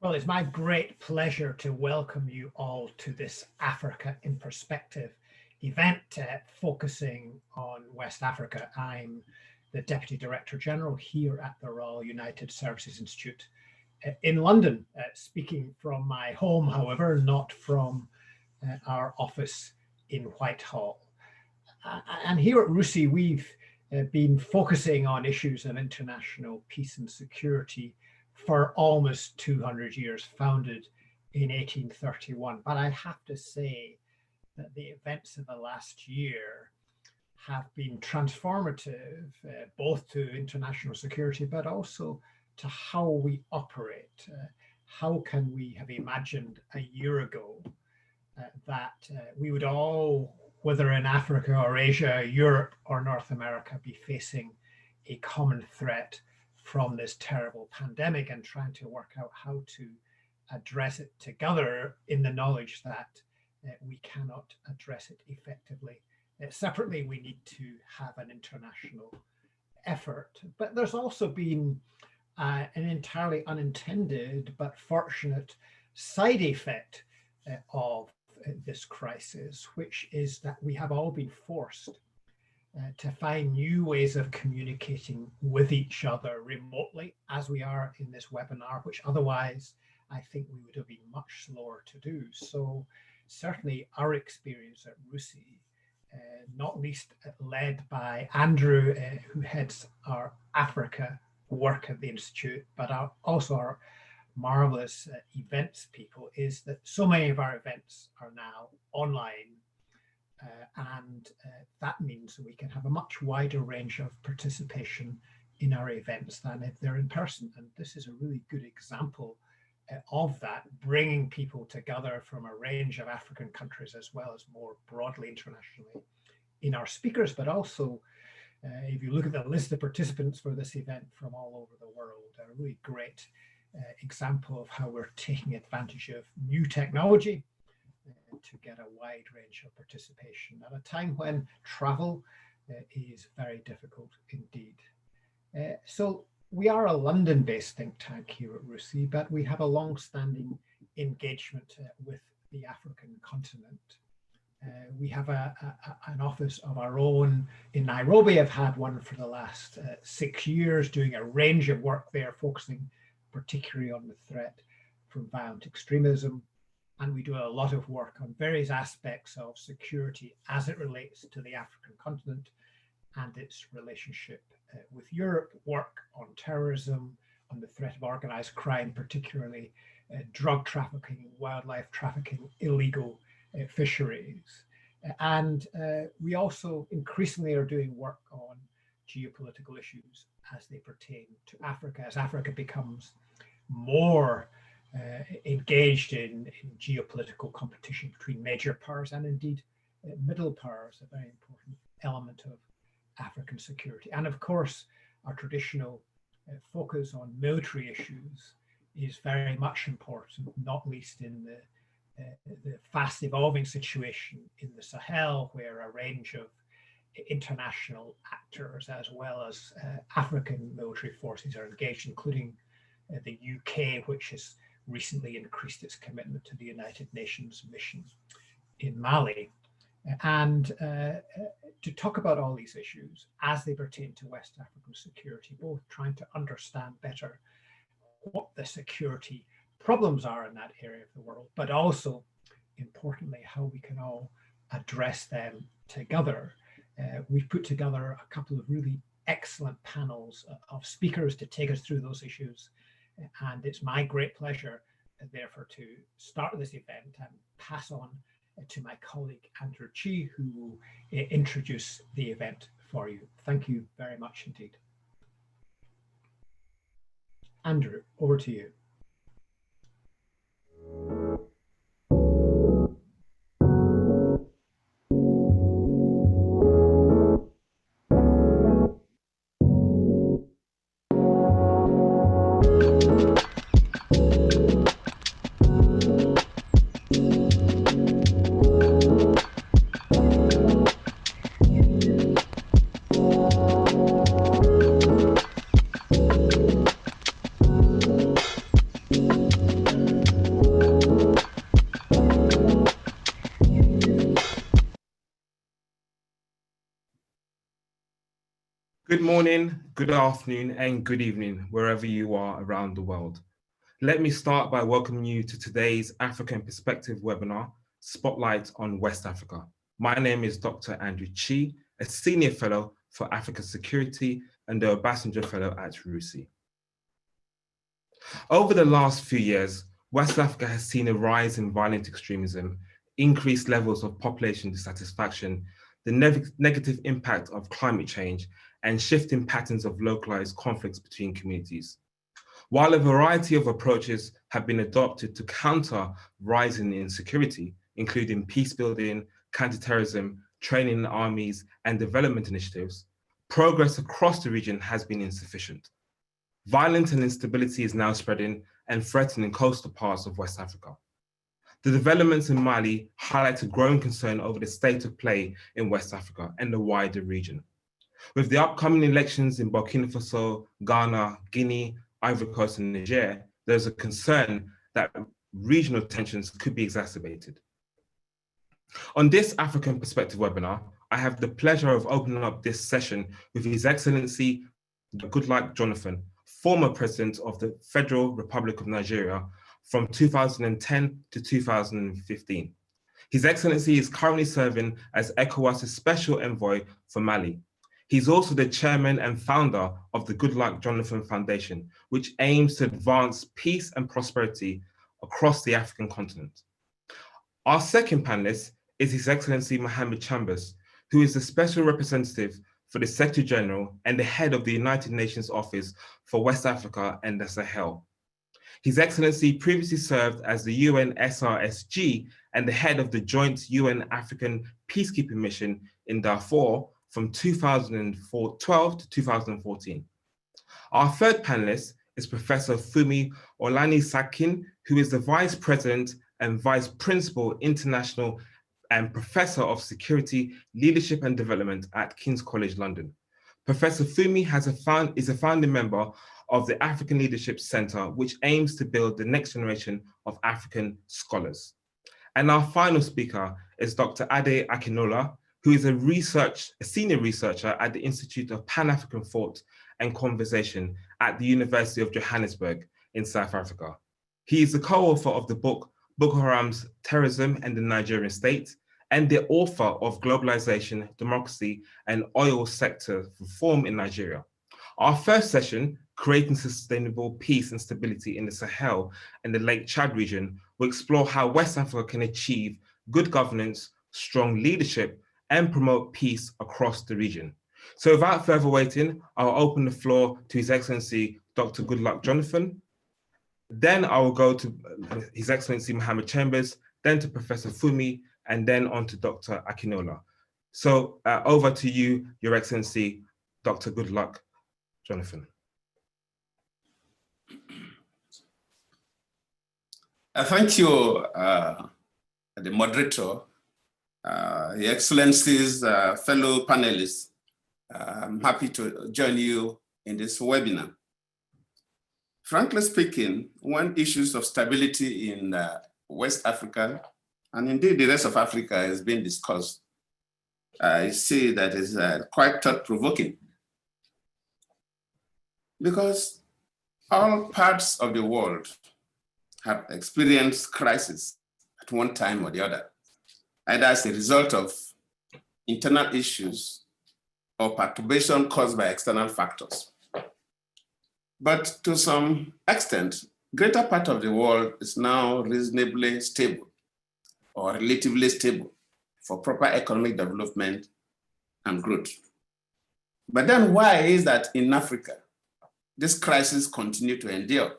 Well, it's my great pleasure to welcome you all to this Africa in Perspective event focusing on West Africa. I'm the Deputy Director General here at the Royal United Services Institute in London, speaking from my home, however, not from our office in Whitehall. And here at RUSI, we've been focusing on issues of international peace and security for almost 200 years, founded in 1831. But I have to say that the events of the last year have been transformative, both to international security, but also to how we operate. How can we have imagined a year ago that we would all, whether in Africa or Asia, Europe or North America, be facing a common threat from this terrible pandemic and trying to work out how to address it together in the knowledge that we cannot address it effectively. Separately, we need to have an international effort. But there's also been an entirely unintended but fortunate side effect of this crisis, which is that we have all been forced to find new ways of communicating with each other remotely, as we are in this webinar, which otherwise I think we would have been much slower to do. So certainly our experience at RUSI, not least led by Andrew, who heads our Africa work at the Institute, but also our marvelous events people, is that so many of our events are now online. And that means we can have a much wider range of participation in our events than if they're in person. And this is a really good example of that, bringing people together from a range of African countries as well as more broadly internationally in our speakers, but also if you look at the list of participants for this event from all over the world, a really great example of how we're taking advantage of new technology to get a wide range of participation at a time when travel is very difficult indeed. So we are a London-based think tank here at RUSI, but we have a long-standing engagement with the African continent. We have an office of our own in Nairobi. I've had one for the last 6 years, doing a range of work there, focusing particularly on the threat from violent extremism. And we do a lot of work on various aspects of security as it relates to the African continent and its relationship with Europe, work on terrorism, on the threat of organized crime, particularly drug trafficking, wildlife trafficking, illegal fisheries. And we also increasingly are doing work on geopolitical issues as they pertain to Africa, as Africa becomes more engaged in geopolitical competition between major powers and indeed middle powers, a very important element of African security. And of course, our traditional focus on military issues is very much important, not least in the fast evolving situation in the Sahel, where a range of international actors as well as African military forces are engaged, including the UK, which has recently increased its commitment to the United Nations mission in Mali. And to talk about all these issues as they pertain to West African security, both trying to understand better what the security problems are in that area of the world, but also, importantly, how we can all address them together. We've put together a couple of really excellent panels of speakers to take us through those issues. And it's my great pleasure, therefore, to start this event and pass on to my colleague, Andrew Chi, who will introduce the event for you. Thank you very much indeed. Andrew, over to you. Good morning, good afternoon, and good evening, wherever you are around the world. Let me start by welcoming you to today's African Perspective webinar, Spotlight on West Africa. My name is Dr. Andrew Chi, a Senior Fellow for African Security and the Obasanjo Fellow at RUSI. Over the last few years, West Africa has seen a rise in violent extremism, increased levels of population dissatisfaction, the negative impact of climate change, and shifting patterns of localized conflicts between communities. While a variety of approaches have been adopted to counter rising insecurity, including peace building, counterterrorism, training in armies, and development initiatives, progress across the region has been insufficient. Violence and instability is now spreading and threatening coastal parts of West Africa. The developments in Mali highlight a growing concern over the state of play in West Africa and the wider region. With the upcoming elections in Burkina Faso, Ghana, Guinea, Ivory Coast, and Niger, there's a concern that regional tensions could be exacerbated. On this African Perspective webinar, I have the pleasure of opening up this session with His Excellency Goodluck Jonathan, former President of the Federal Republic of Nigeria from 2010 to 2015. His Excellency is currently serving as ECOWAS's Special Envoy for Mali. He's also the chairman and founder of the Goodluck Jonathan Foundation, which aims to advance peace and prosperity across the African continent. Our second panelist is His Excellency Mohammed Chambers, who is the Special Representative for the Secretary General and the head of the United Nations Office for West Africa and the Sahel. His Excellency previously served as the UN SRSG and the head of the joint UN African Peacekeeping Mission in Darfur from 2012 to 2014. Our third panelist is Professor Fumi Olanisakin, who is the Vice President and Vice Principal International and Professor of Security, Leadership and Development at King's College London. Professor Fumi is a founding member of the African Leadership Center, which aims to build the next generation of African scholars. And our final speaker is Dr. Ade Akinola, who is a senior researcher at the Institute of Pan-African Thought and Conversation at the University of Johannesburg in South Africa. He is the co-author of the book, Boko Haram's Terrorism and the Nigerian State, and the author of Globalization, Democracy, and Oil Sector Reform in Nigeria. Our first session, Creating Sustainable Peace and Stability in the Sahel and the Lake Chad region, will explore how West Africa can achieve good governance, strong leadership, and promote peace across the region. So without further waiting, I'll open the floor to His Excellency, Dr. Goodluck Jonathan. Then I will go to His Excellency Mohammed Chambers, then to Professor Fumi, and then on to Dr. Akinola. So over to you, Your Excellency, Dr. Goodluck Jonathan. Thank you, the moderator, Your Excellencies, fellow panelists. I'm happy to join you in this webinar. Frankly speaking, when issues of stability in West Africa, and indeed the rest of Africa, has been discussed, I see that it's quite thought-provoking. Because all parts of the world have experienced crisis at one time or the other, either as a result of internal issues or perturbation caused by external factors. But to some extent, greater part of the world is now reasonably stable or relatively stable for proper economic development and growth. But then why is that in Africa, this crisis continue to endure?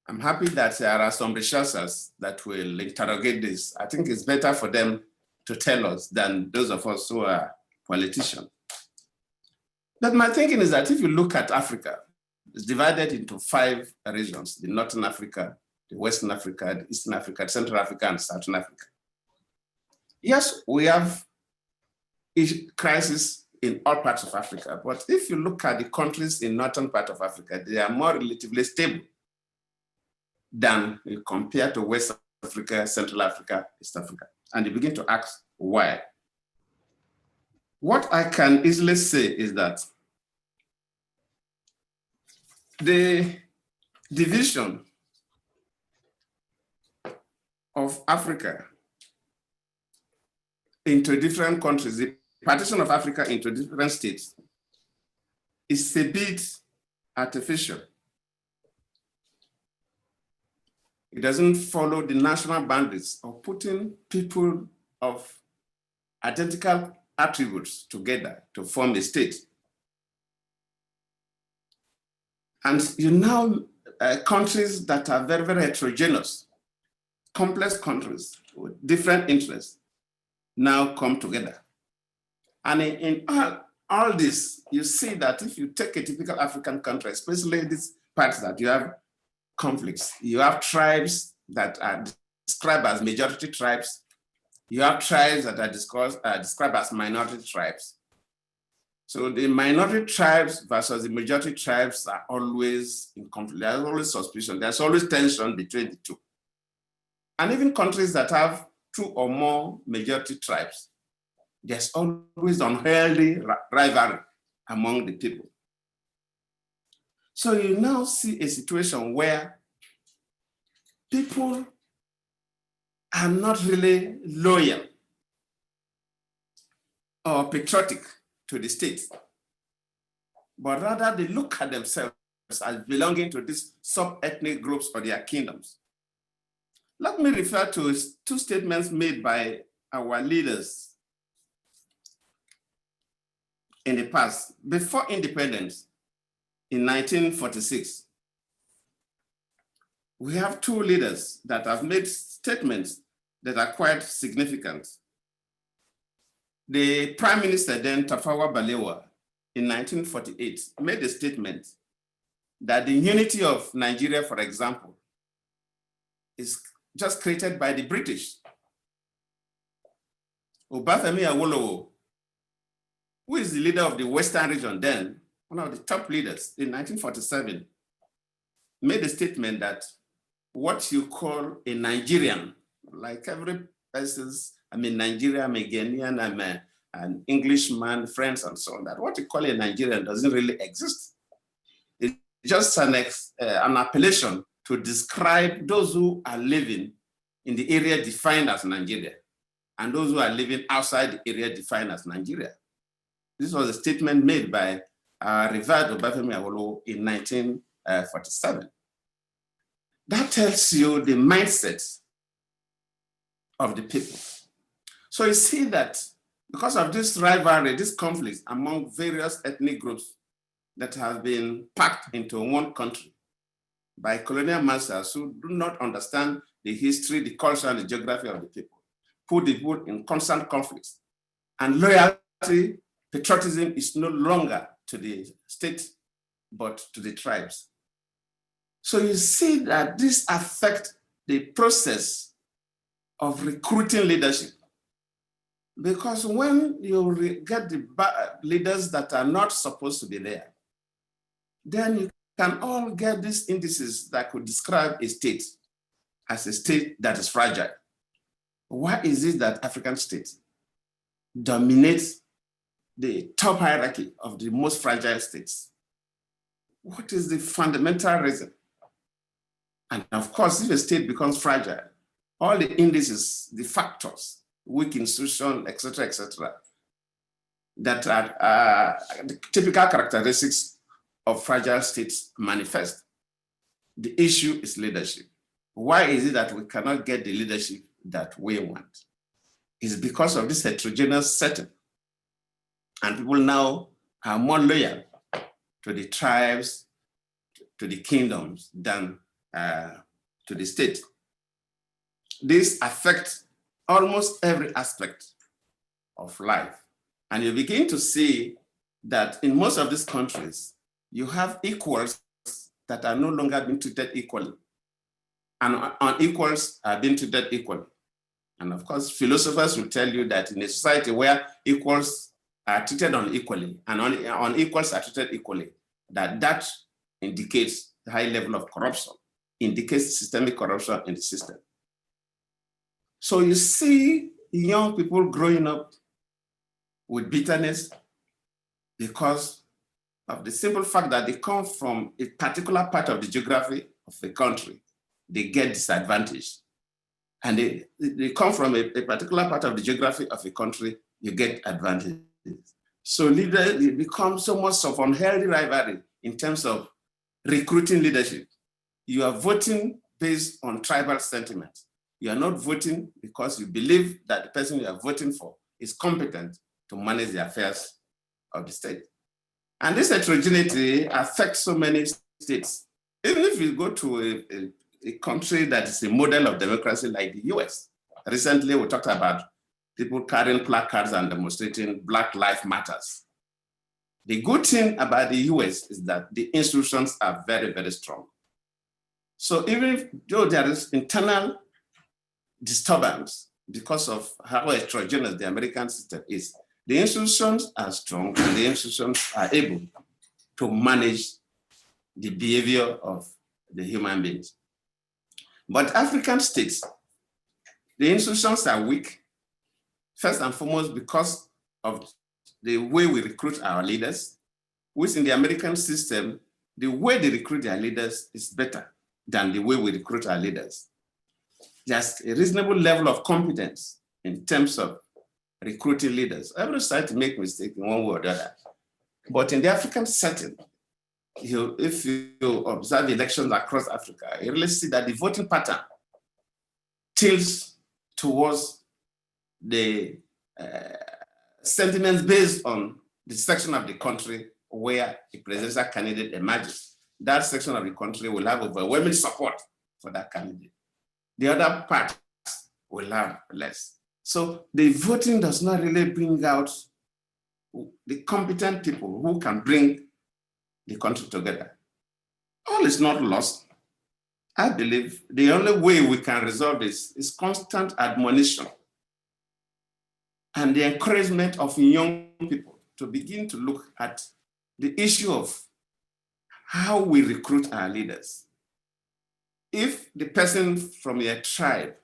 I'm happy that there are some researchers that will interrogate this. I think it's better for them to tell us than those of us who are politicians. But my thinking is that if you look at Africa, it's divided into 5 regions: the Northern Africa, the Western Africa, the Eastern Africa, Central Africa, and Southern Africa. Yes, we have crisis in all parts of Africa, but if you look at the countries in northern part of Africa, they are more relatively stable than compared to West Africa, Central Africa, East Africa. And you begin to ask why. What I can easily say is that the division of Africa into different countries, the partition of Africa into different states, is a bit artificial. It doesn't follow the national boundaries of putting people of identical attributes together to form a state. And you now countries that are very, very heterogeneous, complex countries with different interests now come together. And in all this, you see that if you take a typical African country, especially these parts that you have conflicts, you have tribes that are described as majority tribes, you have tribes that are described as minority tribes. So the minority tribes versus the majority tribes are always in conflict. There's always suspicion. There's always tension between the two. And even countries that have 2 or more majority tribes, there's always unhealthy rivalry among the people. So you now see a situation where people are not really loyal or patriotic to the state, but rather they look at themselves as belonging to these sub-ethnic groups or their kingdoms. Let me refer to 2 statements made by our leaders in the past. Before independence, in 1946, we have 2 leaders that have made statements that are quite significant. The Prime Minister then, Tafawa Balewa, in 1948, made a statement that the unity of Nigeria, for example, is just created by the British. Obafemi Awolowo, who is the leader of the Western region then, one of the top leaders in 1947, made a statement that what you call a Nigerian, like every person's, Nigeria, I'm a Ghanaian, I'm an Englishman, friends, and so on, that what you call a Nigerian doesn't really exist. It's just an appellation to describe those who are living in the area defined as Nigeria and those who are living outside the area defined as Nigeria. This was a statement made by Revered Obafemi Awolowo in 1947. That tells you the mindset of the people. So you see that because of this rivalry, this conflict among various ethnic groups that have been packed into one country by colonial masters who do not understand the history, the culture, and the geography of the people, put the people in constant conflicts. And loyalty, patriotism is no longer to the state, but to the tribes. So you see that this affects the process of recruiting leadership. Because when you get the leaders that are not supposed to be there, then you can all get these indices that could describe a state as a state that is fragile. Why is it that African states dominate the top hierarchy of the most fragile states? What is the fundamental reason? And of course, if a state becomes fragile, all the indices, the factors, weak institution, et cetera, that are the typical characteristics of fragile states manifest. The issue is leadership. Why is it that we cannot get the leadership that we want? It's because of this heterogeneous setting. And people now are more loyal to the tribes, to the kingdoms than to the state. This affects almost every aspect of life. And you begin to see that in most of these countries, you have equals that are no longer being treated equally, and unequals are being treated equally. And of course, philosophers will tell you that in a society where equals are treated unequally and unequals are treated equally, that indicates the high level of corruption, indicates systemic corruption in the system. So you see young people growing up with bitterness because of the simple fact that they come from a particular part of the geography of the country. They get disadvantaged. And they come from a particular part of the geography of a country, you get advantages. So leaders, it becomes so much of unhealthy rivalry in terms of recruiting leadership. You are voting based on tribal sentiment. You are not voting because you believe that the person you are voting for is competent to manage the affairs of the state. And this heterogeneity affects so many states. Even if you go to a country that is a model of democracy like the US. Recently, we talked about people carrying placards and demonstrating Black Lives Matters. The good thing about the US is that the institutions are very, very strong. So even though there is internal disturbance because of how heterogeneous the American system is, the institutions are strong and the institutions are able to manage the behavior of the human beings. But African states, the institutions are weak, first and foremost because of the way we recruit our leaders, which in the American system, the way they recruit their leaders is better than the way we recruit our leaders. There's a reasonable level of competence in terms of recruiting leaders. Every side to make mistakes in one way or the other. But in the African setting, if you observe elections across Africa, you really see that the voting pattern tilts towards the sentiments based on the section of the country where a presidential candidate emerges. That section of the country will have overwhelming support for that candidate. The other part will have less. So the voting does not really bring out the competent people who can bring the country together. All is not lost. I believe the only way we can resolve this is constant admonition and the encouragement of young people to begin to look at the issue of how we recruit our leaders. If the person from your tribe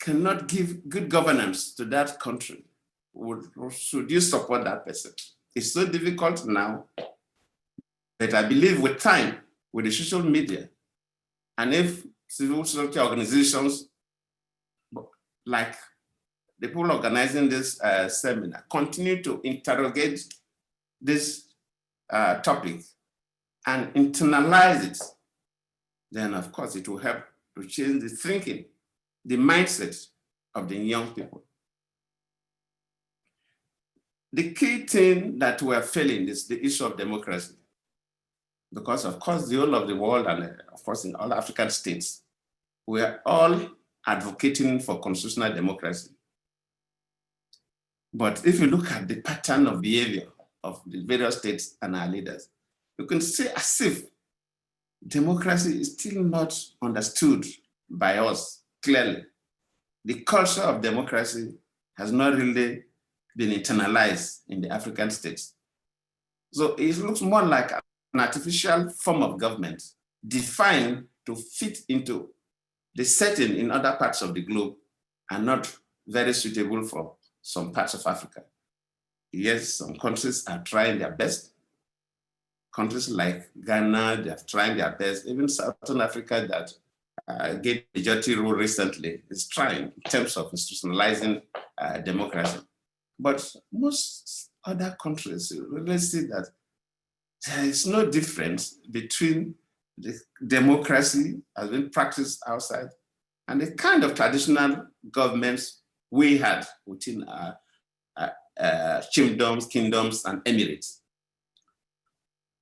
cannot give good governance to that country, should you support that person? It's so difficult now, but I believe with time, with the social media, and if civil society organizations like the people organizing this seminar continue to interrogate this topic and internalize it, then of course it will help to change the thinking, the mindset of the young people. The key thing that we are failing is the issue of democracy. Because of course, the whole of the world and of course in all African states, we are all advocating for constitutional democracy. But if you look at the pattern of behavior of the various states and our leaders, you can see as if democracy is still not understood by us clearly. The culture of democracy has not really been internalized in the African states. So it looks more like an artificial form of government defined to fit into the setting in other parts of the globe and not very suitable for some parts of Africa. Yes, some countries are trying their best. Countries like Ghana, they are trying their best. Even Southern Africa that gave majority rule recently is trying in terms of institutionalizing democracy. But most other countries really see that there is no difference between the democracy has been practiced outside and the kind of traditional governments we had within our kingdoms, and emirates.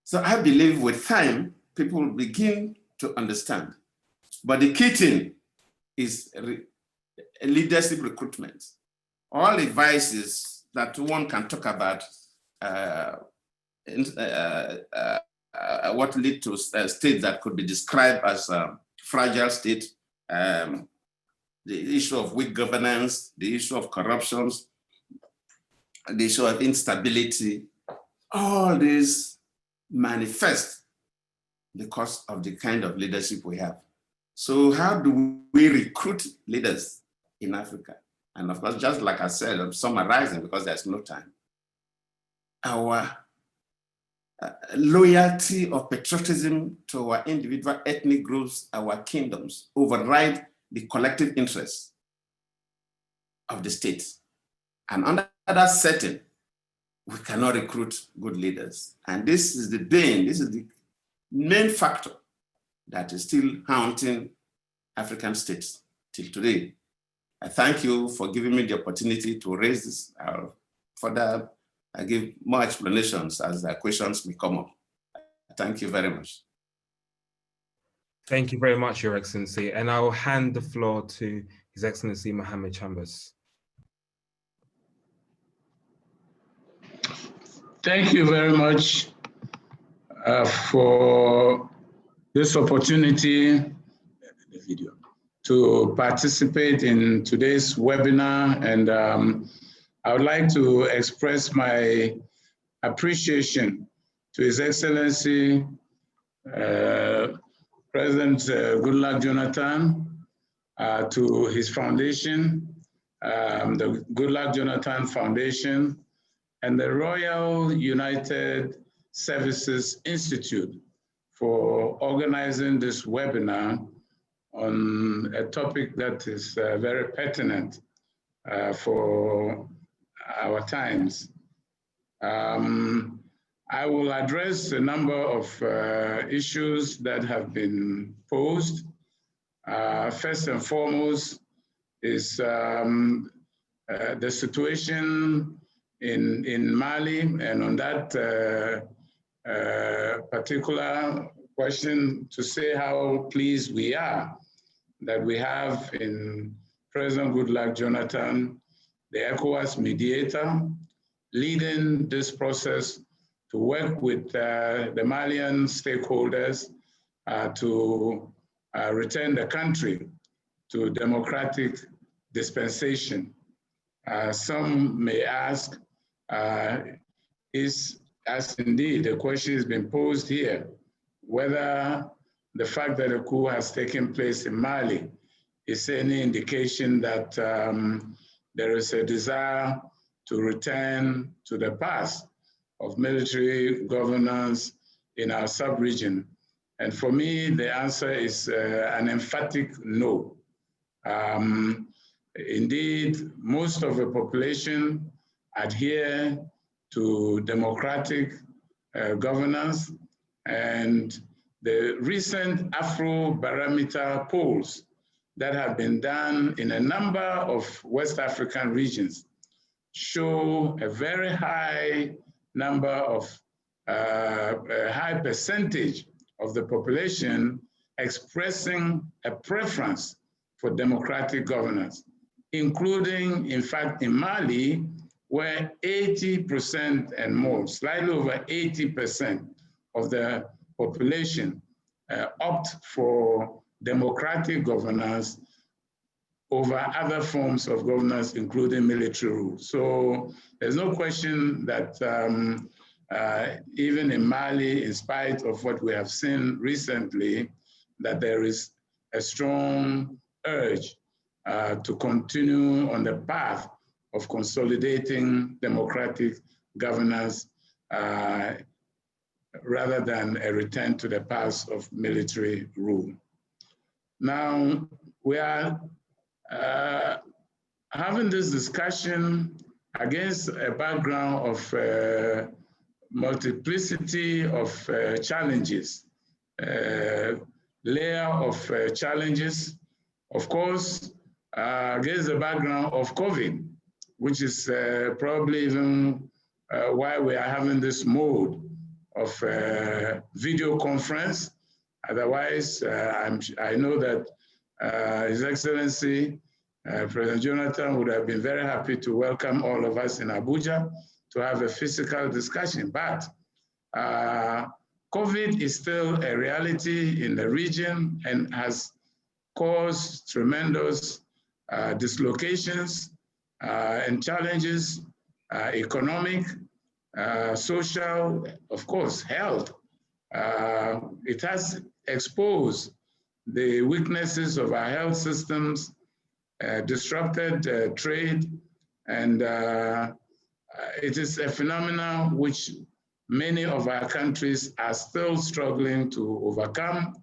So I believe with time, people will begin to understand. But the key thing is leadership recruitment. All advices that one can talk about what lead to states that could be described as a fragile state, the issue of weak governance, the issue of corruptions, the issue of instability, all these manifest because of the kind of leadership we have. So how do we recruit leaders in Africa? And of course, just like I said, I'm summarizing because there's no time. Our loyalty or patriotism to our individual ethnic groups, our kingdoms, override the collective interests of the state. And under that setting, we cannot recruit good leaders. And this is the bane, this is the main factor that is still haunting African states till today. I thank you for giving me the opportunity to raise this. Further, I give more explanations as the questions may come up. Thank you very much. Thank you very much, Your Excellency. And I will hand the floor to His Excellency Mohammed Chambers. Thank you very much for this opportunity to participate in today's webinar. And I would like to express my appreciation to His Excellency President Goodluck Jonathan, to his foundation, the Goodluck Jonathan Foundation, and the Royal United Services Institute for organizing this webinar on a topic that is very pertinent for our times. I will address a number of issues that have been posed. First and foremost is the situation in Mali, and on that particular question, to say how pleased we are that we have in President Goodluck Jonathan, the ECOWAS mediator, leading this process to work with the Malian stakeholders to return the country to democratic dispensation. Some may ask, as indeed the question has been posed here, whether the fact that a coup has taken place in Mali is any indication that there is a desire to return to the past of military governance in our sub-region. And for me, the answer is an emphatic no. Indeed, most of the population adhere to democratic governance, and the recent Afrobarometer polls that have been done in a number of West African regions show a very high number of, a high percentage of the population expressing a preference for democratic governance, including, in fact, in Mali, where 80% and more, slightly over 80% of the population opt for democratic governance over other forms of governance, including military rule. So there's no question that even in Mali, in spite of what we have seen recently, that there is a strong urge to continue on the path of consolidating democratic governance rather than a return to the past of military rule. Now, we are having this discussion against a background of multiplicity of challenges, layer of challenges, of course, against the background of COVID, which is probably even why we are having this mode of video conference. Otherwise, I know that His Excellency, President Jonathan would have been very happy to welcome all of us in Abuja to have a physical discussion. But COVID is still a reality in the region and has caused tremendous dislocations and challenges, economic, social, of course, health. It has exposed the weaknesses of our health systems disrupted trade, and it is a phenomenon which many of our countries are still struggling to overcome.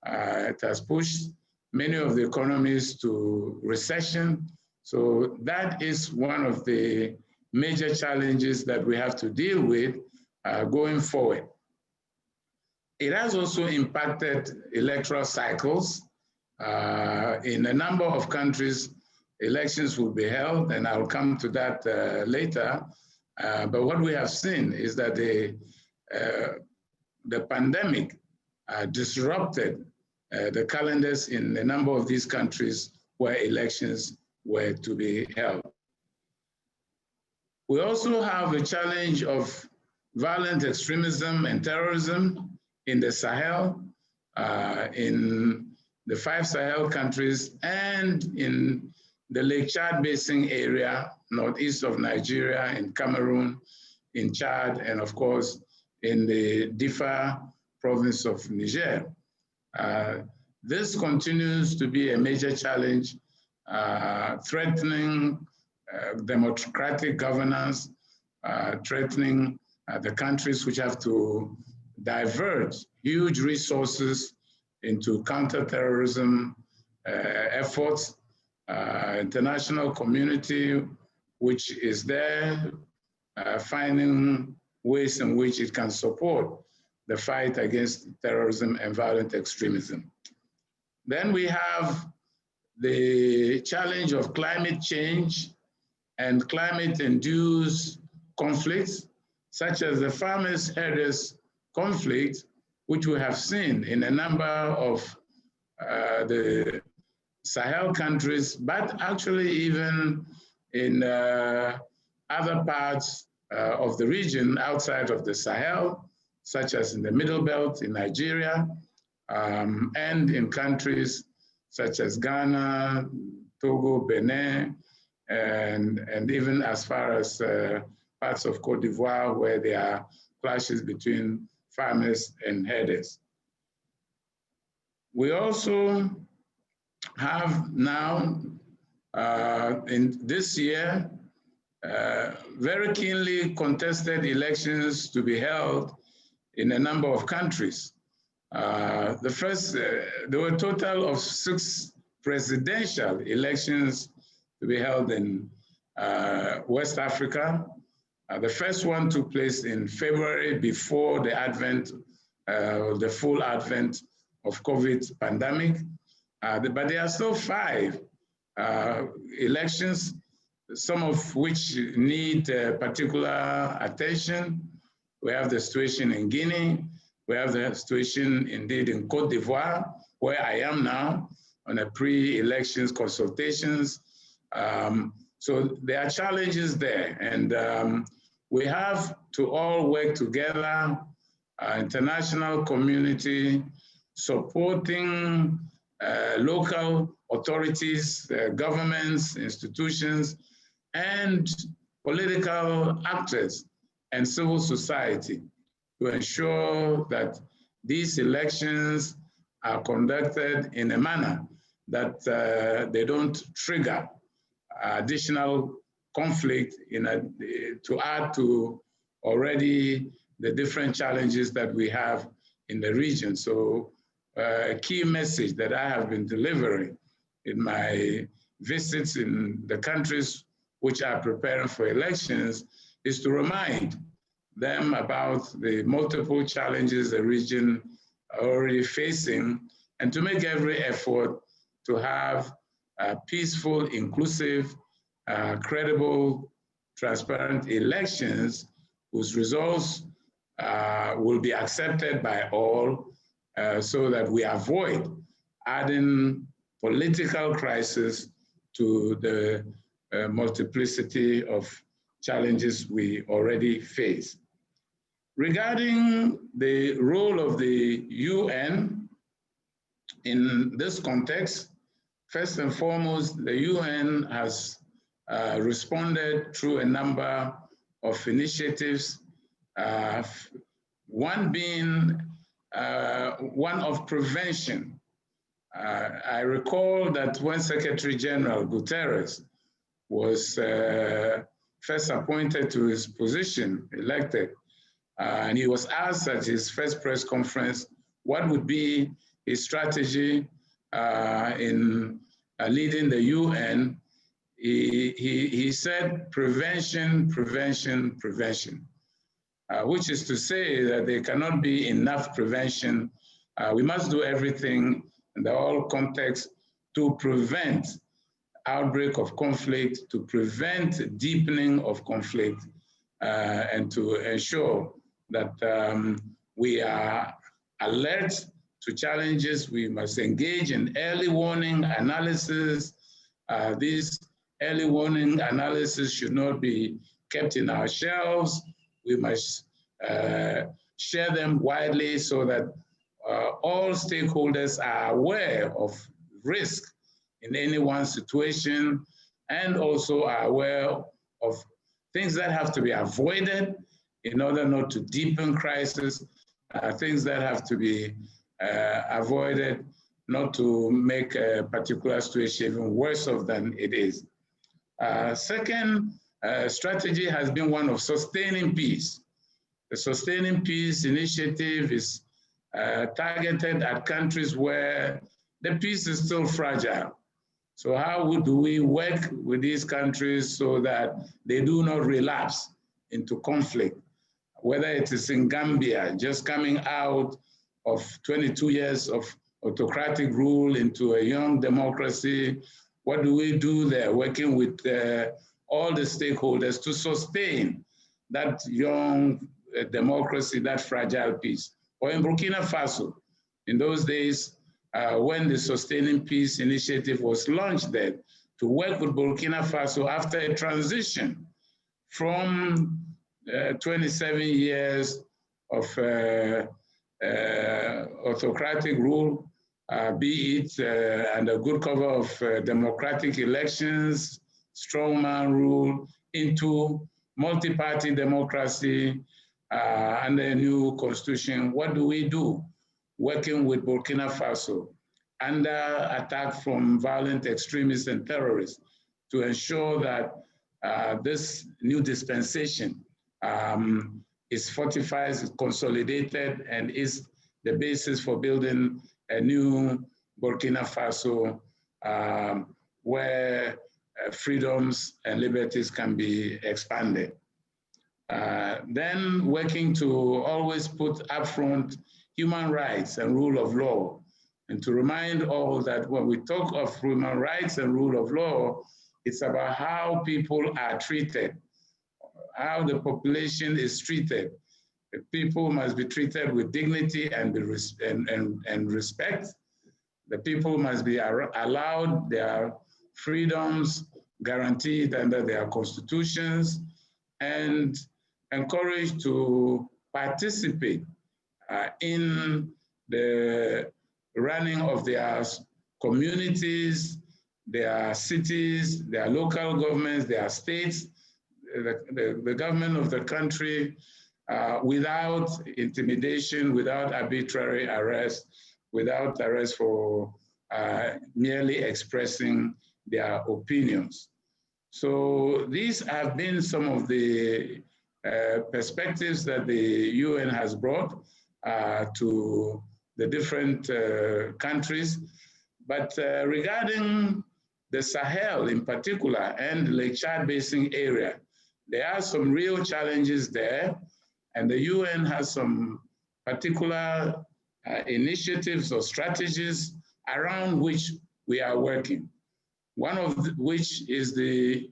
It has pushed many of the economies to recession. So that is one of the major challenges that we have to deal with going forward. It has also impacted electoral cycles. In a number of countries, elections will be held, and I'll come to that later. But what we have seen is that the pandemic disrupted the calendars in a number of these countries where elections were to be held. We also have a challenge of violent extremism and terrorism in the Sahel, in the 5 Sahel countries, and in the Lake Chad Basin area, northeast of Nigeria, in Cameroon, in Chad, and of course, in the Difa province of Niger. This continues to be a major challenge, threatening democratic governance, threatening the countries which have to divert huge resources into counterterrorism efforts, international community which is there finding ways in which it can support the fight against terrorism and violent extremism. Then we have the challenge of climate change and climate-induced conflicts, such as the farmers-herders conflict, which we have seen in a number of the Sahel countries, but actually even in other parts of the region outside of the Sahel, such as in the Middle Belt in Nigeria, and in countries such as Ghana, Togo, Benin, and even as far as parts of Cote d'Ivoire, where there are clashes between farmers and herders. We also have now, in this year, very keenly contested elections to be held in a number of countries. There were a total of 6 presidential elections to be held in West Africa. The first one took place in February before the advent, the full advent of COVID pandemic. But there are still 5 elections, some of which need particular attention. We have the situation in Guinea. We have the situation indeed in Cote d'Ivoire, where I am now on a pre-elections consultations. So there are challenges there, and we have to all work together, international community, supporting local authorities, governments, institutions, and political actors and civil society to ensure that these elections are conducted in a manner that they don't trigger additional conflict to add to already the different challenges that we have in the region. So a key message that I have been delivering in my visits in the countries which are preparing for elections is to remind them about the multiple challenges the region are already facing, and to make every effort to have peaceful, inclusive, credible, transparent elections whose results will be accepted by all, so that we avoid adding political crisis to the multiplicity of challenges we already face. Regarding the role of the UN in this context, first and foremost, the UN has responded through a number of initiatives, one being one of prevention. I recall that when Secretary General Guterres was first appointed to his position, elected, and he was asked at his first press conference what would be his strategy in leading the UN. He said prevention, prevention, prevention, which is to say that there cannot be enough prevention. We must do everything in the whole context to prevent outbreak of conflict, to prevent deepening of conflict, and to ensure that we are alert to challenges. We must engage in early warning analysis. These early warning analysis should not be kept in our shelves. We must share them widely so that all stakeholders are aware of risk in any one situation, and also are aware of things that have to be avoided in order not to deepen crisis, things that have to be avoided not to make a particular situation even worse off than it is. Second strategy has been one of sustaining peace. The Sustaining Peace initiative is targeted at countries where the peace is still fragile. So how do we work with these countries so that they do not relapse into conflict? Whether it is in Gambia, just coming out of 22 years of autocratic rule into a young democracy, what do we do there, working with all the stakeholders to sustain that young democracy, that fragile peace? Or in Burkina Faso, in those days, when the Sustaining Peace Initiative was launched there, to work with Burkina Faso after a transition from 27 years of autocratic rule, be it under good cover of democratic elections, strongman rule, into multi-party democracy, and a new constitution. What do we do? Working with Burkina Faso under attack from violent extremists and terrorists to ensure that this new dispensation is fortified, is consolidated, and is the basis for building a new Burkina Faso where freedoms and liberties can be expanded. Then working to always put upfront human rights and rule of law, and to remind all that when we talk of human rights and rule of law, it's about how people are treated, how the population is treated. The people must be treated with dignity and respect. The people must be allowed their freedoms guaranteed under their constitutions, and encouraged to participate in the running of their communities, their cities, their local governments, their states, the government of the country, without intimidation, without arbitrary arrest, without arrest for merely expressing their opinions. So these have been some of the perspectives that the UN has brought to the different countries. But regarding the Sahel in particular and the Lake Chad Basin area, there are some real challenges there, and the UN has some particular initiatives or strategies around which we are working. One of which is the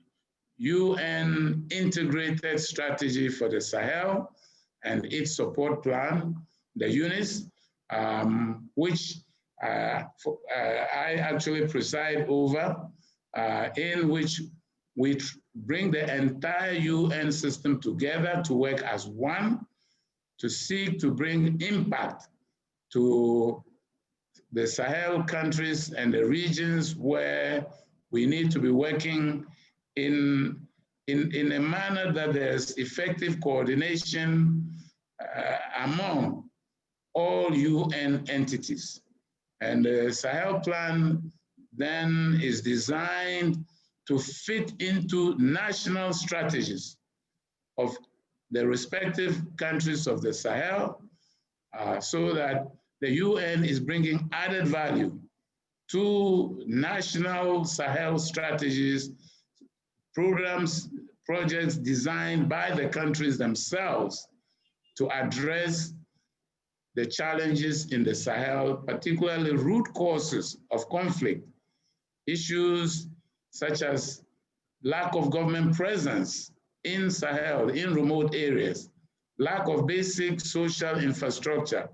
UN Integrated Strategy for the Sahel and its support plan, the UNIS, which I actually preside over, in which we bring the entire UN system together to work as one, to seek to bring impact to the Sahel countries and the regions where we need to be working in a manner that there's effective coordination among all UN entities. And the Sahel Plan then is designed to fit into national strategies of the respective countries of the Sahel, so that the UN is bringing added value to national Sahel strategies, programs, projects designed by the countries themselves to address the challenges in the Sahel, particularly root causes of conflict, issues such as lack of government presence in Sahel, in remote areas, lack of basic social infrastructure,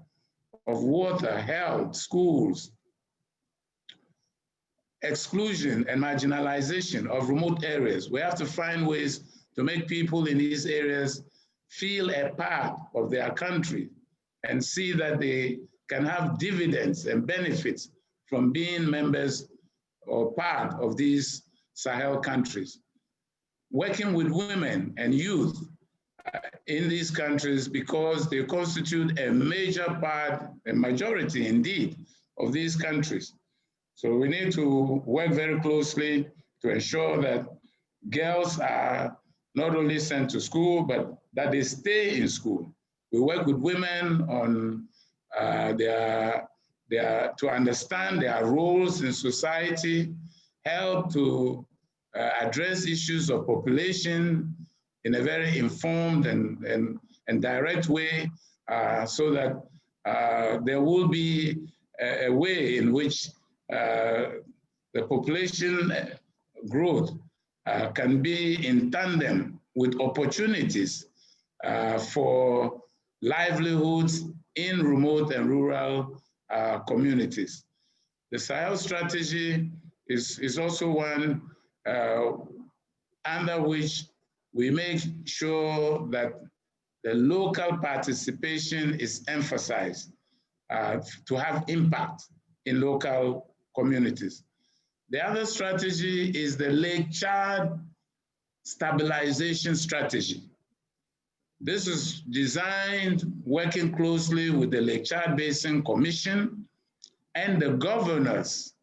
of water, health, schools, exclusion and marginalization of remote areas. We have to find ways to make people in these areas feel a part of their country and see that they can have dividends and benefits from being members or part of these Sahel countries. Working with women and youth in these countries, because they constitute a major part, a majority indeed, of these countries. So we need to work very closely to ensure that girls are not only sent to school, but that they stay in school. We work with women on to understand their roles in society, help to address issues of population in a very informed and direct way, so that there will be a way in which the population growth can be in tandem with opportunities for livelihoods in remote and rural communities. The Sahel strategy is also one under which we make sure that the local participation is emphasized to have impact in local communities. The other strategy is the Lake Chad Stabilization strategy. This is designed working closely with the Lake Chad Basin Commission and the governors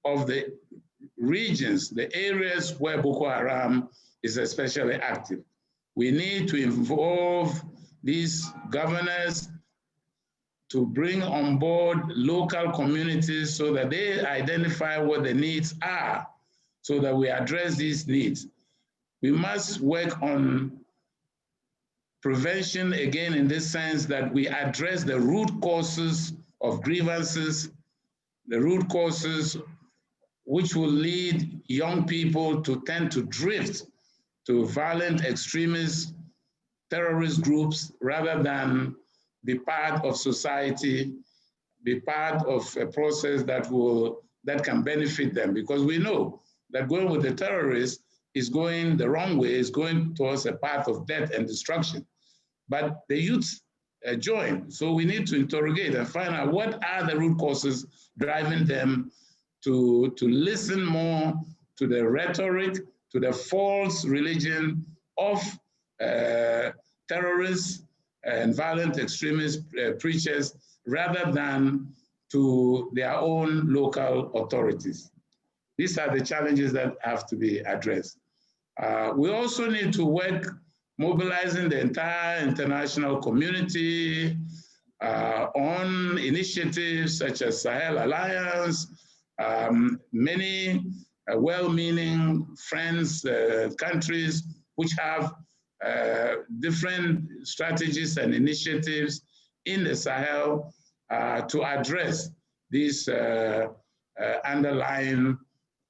of the regions, the areas where Boko Haram is especially active. We need to involve these governors to bring on board local communities so that they identify what the needs are, so that we address these needs. We must work on prevention, again, in this sense that we address the root causes of grievances, the root causes which will lead young people to tend to drift to violent extremist terrorist groups rather than be part of society, be part of a process that can benefit them. Because we know that going with the terrorists is going the wrong way, is going towards a path of death and destruction. But the youth join. So we need to interrogate and find out what are the root causes driving them to listen more to the rhetoric, to the false religion of terrorists and violent extremist preachers, rather than to their own local authorities. These are the challenges that have to be addressed. We also need to work mobilizing the entire international community on initiatives such as Sahel Alliance, many well-meaning friends, countries which have different strategies and initiatives in the Sahel to address these underlying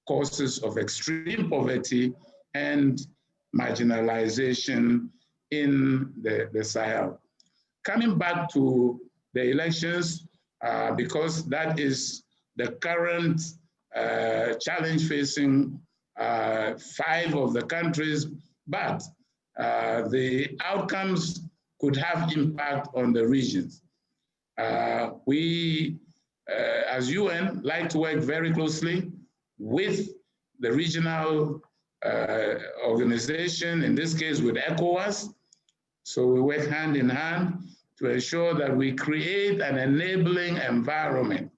causes of extreme poverty and marginalization in the Sahel. Coming back to the elections, because that is the current challenge facing 5 of the countries, but the outcomes could have impact on the regions. We, as UN, like to work very closely with the regional organization, in this case with ECOWAS. So we work hand in hand to ensure that we create an enabling environment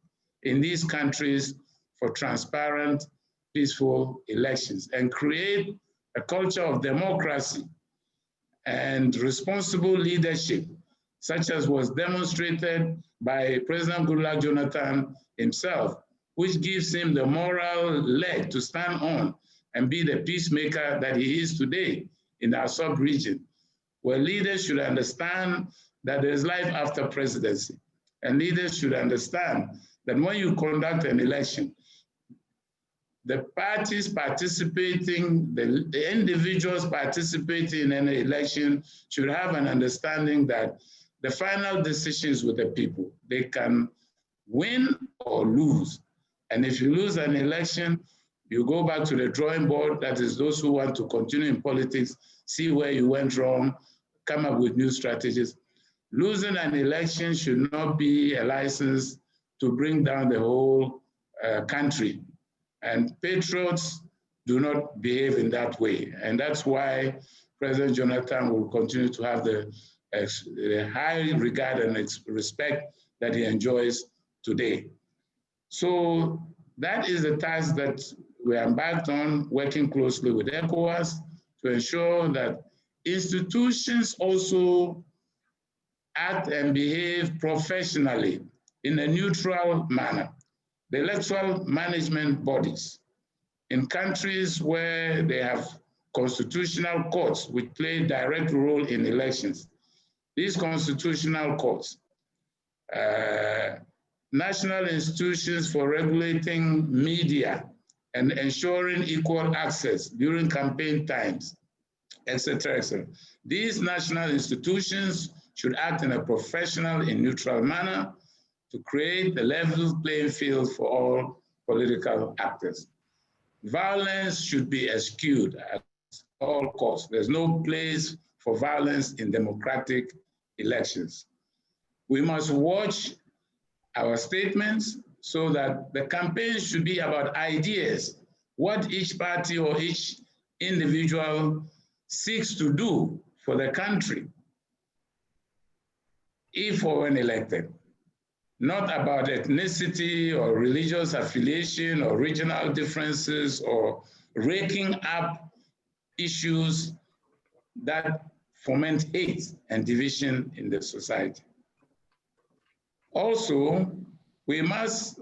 in these countries for transparent, peaceful elections and create a culture of democracy and responsible leadership, such as was demonstrated by President Goodluck Jonathan himself, which gives him the moral leg to stand on and be the peacemaker that he is today in our sub-region, where leaders should understand that there is life after presidency. And leaders should understand that when you conduct an election, the parties participating, the individuals participating in an election should have an understanding that the final decision is with the people. They can win or lose. And if you lose an election, you go back to the drawing board. That is those who want to continue in politics, see where you went wrong, come up with new strategies. Losing an election should not be a license to bring down the whole country. And patriots do not behave in that way. And that's why President Jonathan will continue to have the high regard and respect that he enjoys today. So that is the task that we are embarked on, working closely with ECOWAS to ensure that institutions also act and behave professionally in a neutral manner. The electoral management bodies in countries where they have constitutional courts which play a direct role in elections, these constitutional courts, national institutions for regulating media and ensuring equal access during campaign times, etc., etc. These national institutions should act in a professional and neutral manner to create the level playing field for all political actors. Violence should be eschewed at all costs. There's no place for violence in democratic elections. We must watch our statements so that the campaign should be about ideas, what each party or each individual seeks to do for the country if or when elected. Not about ethnicity or religious affiliation or regional differences or raking up issues that foment hate and division in the society. Also, we must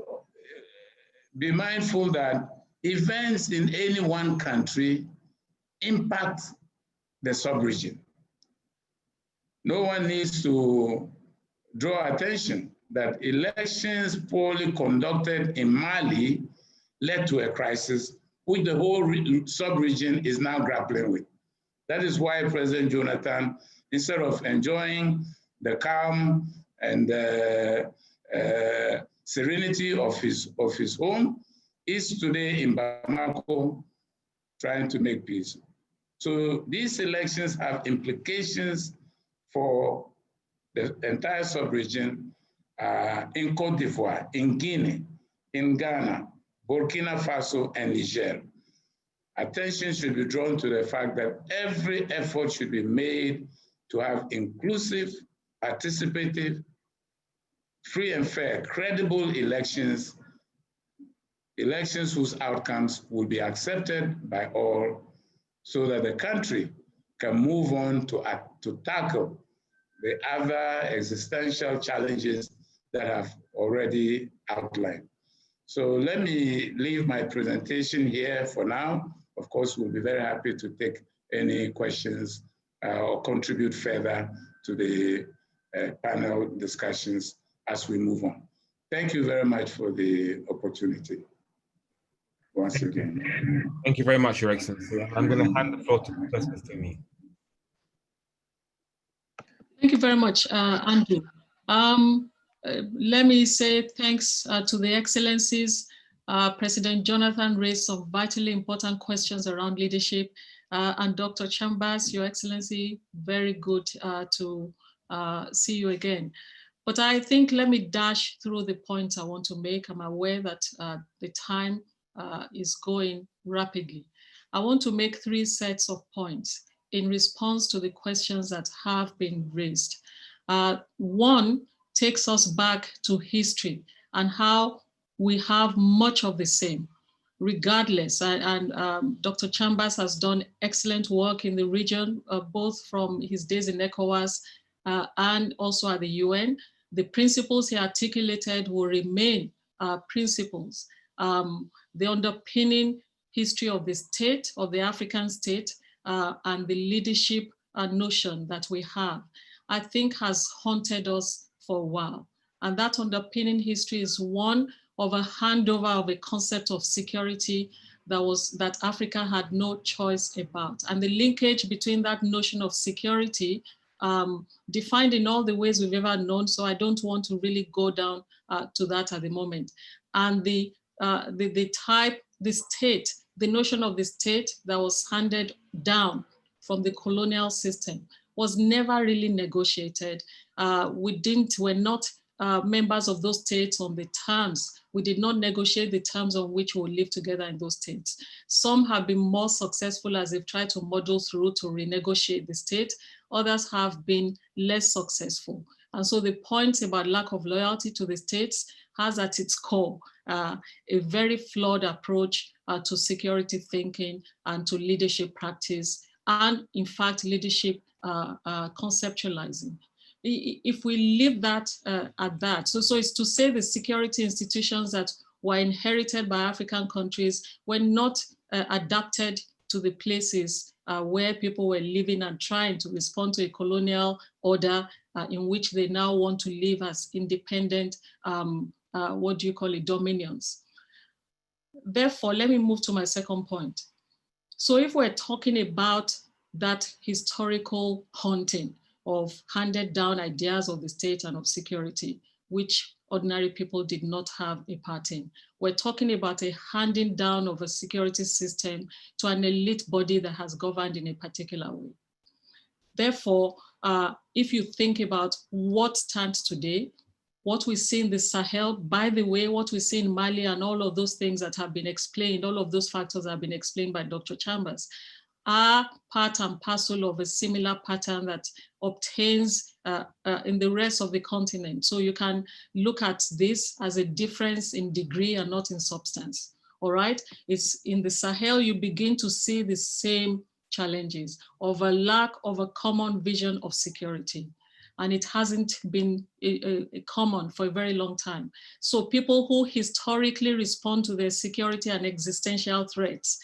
be mindful that events in any one country impact the sub-region. No one needs to draw attention that elections poorly conducted in Mali led to a crisis which the whole sub-region is now grappling with. That is why President Jonathan, instead of enjoying the calm and serenity of his home, is today in Bamako trying to make peace. So these elections have implications for the entire sub-region in Côte d'Ivoire, in Guinea, in Ghana, Burkina Faso, and Niger. Attention should be drawn to the fact that every effort should be made to have inclusive, participative, free and fair, credible elections, elections whose outcomes will be accepted by all so that the country can move on to tackle the other existential challenges that I've already outlined. So let me leave my presentation here for now. Of course, we'll be very happy to take any questions or contribute further to the panel discussions as we move on. Thank you very much for the opportunity. Once again. Thank you very much, Your Excellency. I'm going to hand the floor to Professor Stimi. Thank you very much, Andrew. Let me say thanks to the Excellencies. President Jonathan raised some vitally important questions around leadership, and Dr. Chambers, Your Excellency, very good to see you again. But I think let me dash through the points I want to make. I'm aware that the time is going rapidly. I want to make 3 sets of points in response to the questions that have been raised. One takes us back to history and how we have much of the same, regardless. Dr. Chambers has done excellent work in the region, both from his days in ECOWAS and also at the UN. The principles he articulated will remain principles. The underpinning history of the state, of the African state, and the leadership notion that we have, I think has haunted us for a while. And that underpinning history is one of a handover of a concept of security that Africa had no choice about. And the linkage between that notion of security, defined in all the ways we've ever known, so I don't want to really go down to that at the moment. And the state, the notion of the state that was handed down from the colonial system was never really negotiated. We're not members of those states on the terms. We did not negotiate the terms on which we'll live together in those states. Some have been more successful as they've tried to muddle through to renegotiate the state. Others have been less successful. And so the point about lack of loyalty to the states has at its core a very flawed approach to security thinking and to leadership practice, and in fact, leadership conceptualizing. If we leave that at that, so it's to say the security institutions that were inherited by African countries were not adapted to the places where people were living and trying to respond to a colonial order in which they now want to live as independent, dominions. Therefore, let me move to my second point. So if we're talking about that historical haunting of handed down ideas of the state and of security, which ordinary people did not have a part in, we're talking about a handing down of a security system to an elite body that has governed in a particular way. Therefore, if you think about what stands today, what we see in the Sahel, by the way, what we see in Mali and all of those things that have been explained, all of those factors have been explained by Dr. Chambers, are part and parcel of a similar pattern that obtains in the rest of the continent. So you can look at this as a difference in degree and not in substance, all right? It's in the Sahel, you begin to see the same challenges of a lack of a common vision of security. And it hasn't been common for a very long time. So people who historically respond to their security and existential threats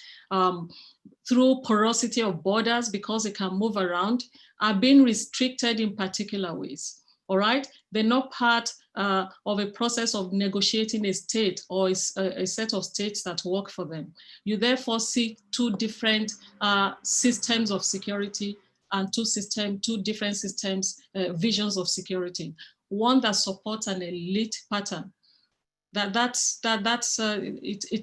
through porosity of borders because they can move around are being restricted in particular ways, all right? They're not part of a process of negotiating a state or a set of states that work for them. You therefore see two different systems of security and two different systems, visions of security. One that supports an elite pattern. It's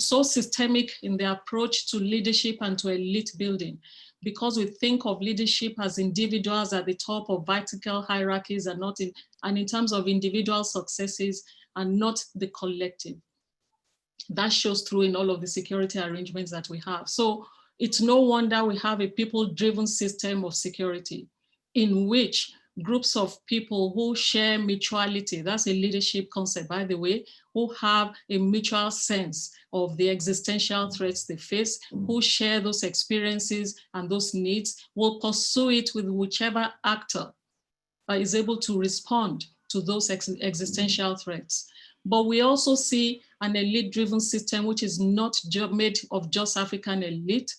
so systemic in the approach to leadership and to elite building, because we think of leadership as individuals at the top of vertical hierarchies and in terms of individual successes and not the collective. That shows through in all of the security arrangements that we have. So it's no wonder we have a people-driven system of security in which groups of people who share mutuality, that's a leadership concept, by the way, who have a mutual sense of the existential threats they face, who share those experiences and those needs, will pursue it with whichever actor is able to respond to those existential threats. But we also see an elite-driven system which is not made of just African elite,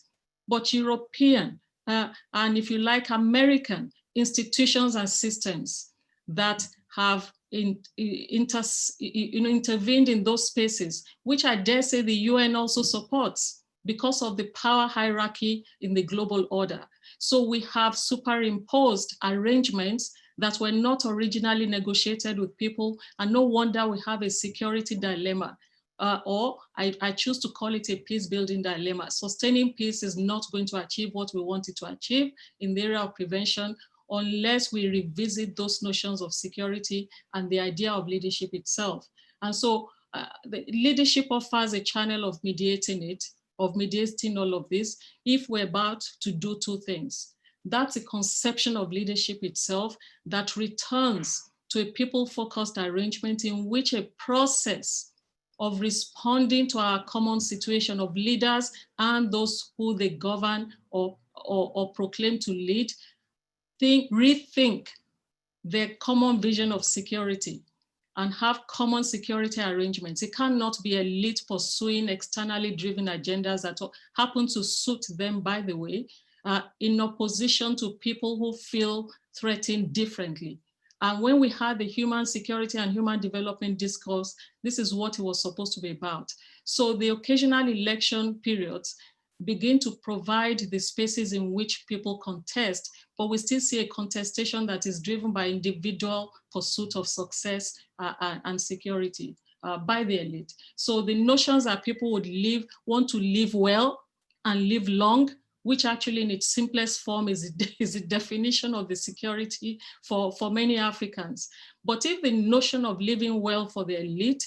but European, and if you like, American institutions and systems that have intervened in those spaces, which I dare say the UN also supports because of the power hierarchy in the global order. So we have superimposed arrangements that were not originally negotiated with people, and no wonder we have a security dilemma. Or I choose to call it a peace building dilemma. Sustaining peace is not going to achieve what we want it to achieve in the area of prevention unless we revisit those notions of security and the idea of leadership itself. And so the leadership offers a channel of mediating all of this if we're about to do two things. That's a conception of leadership itself that returns to a people-focused arrangement in which a process of responding to our common situation of leaders and those who they govern or proclaim to lead, rethink their common vision of security and have common security arrangements. It cannot be elite pursuing externally driven agendas that happen to suit them, by the way, in opposition to people who feel threatened differently. And when we had the human security and human development discourse, this is what it was supposed to be about. So the occasional election periods begin to provide the spaces in which people contest, but we still see a contestation that is driven by individual pursuit of success and security by the elite. So the notions that people would want to live well and live long, which actually in its simplest form is a definition of the security for many Africans. But if the notion of living well for the elite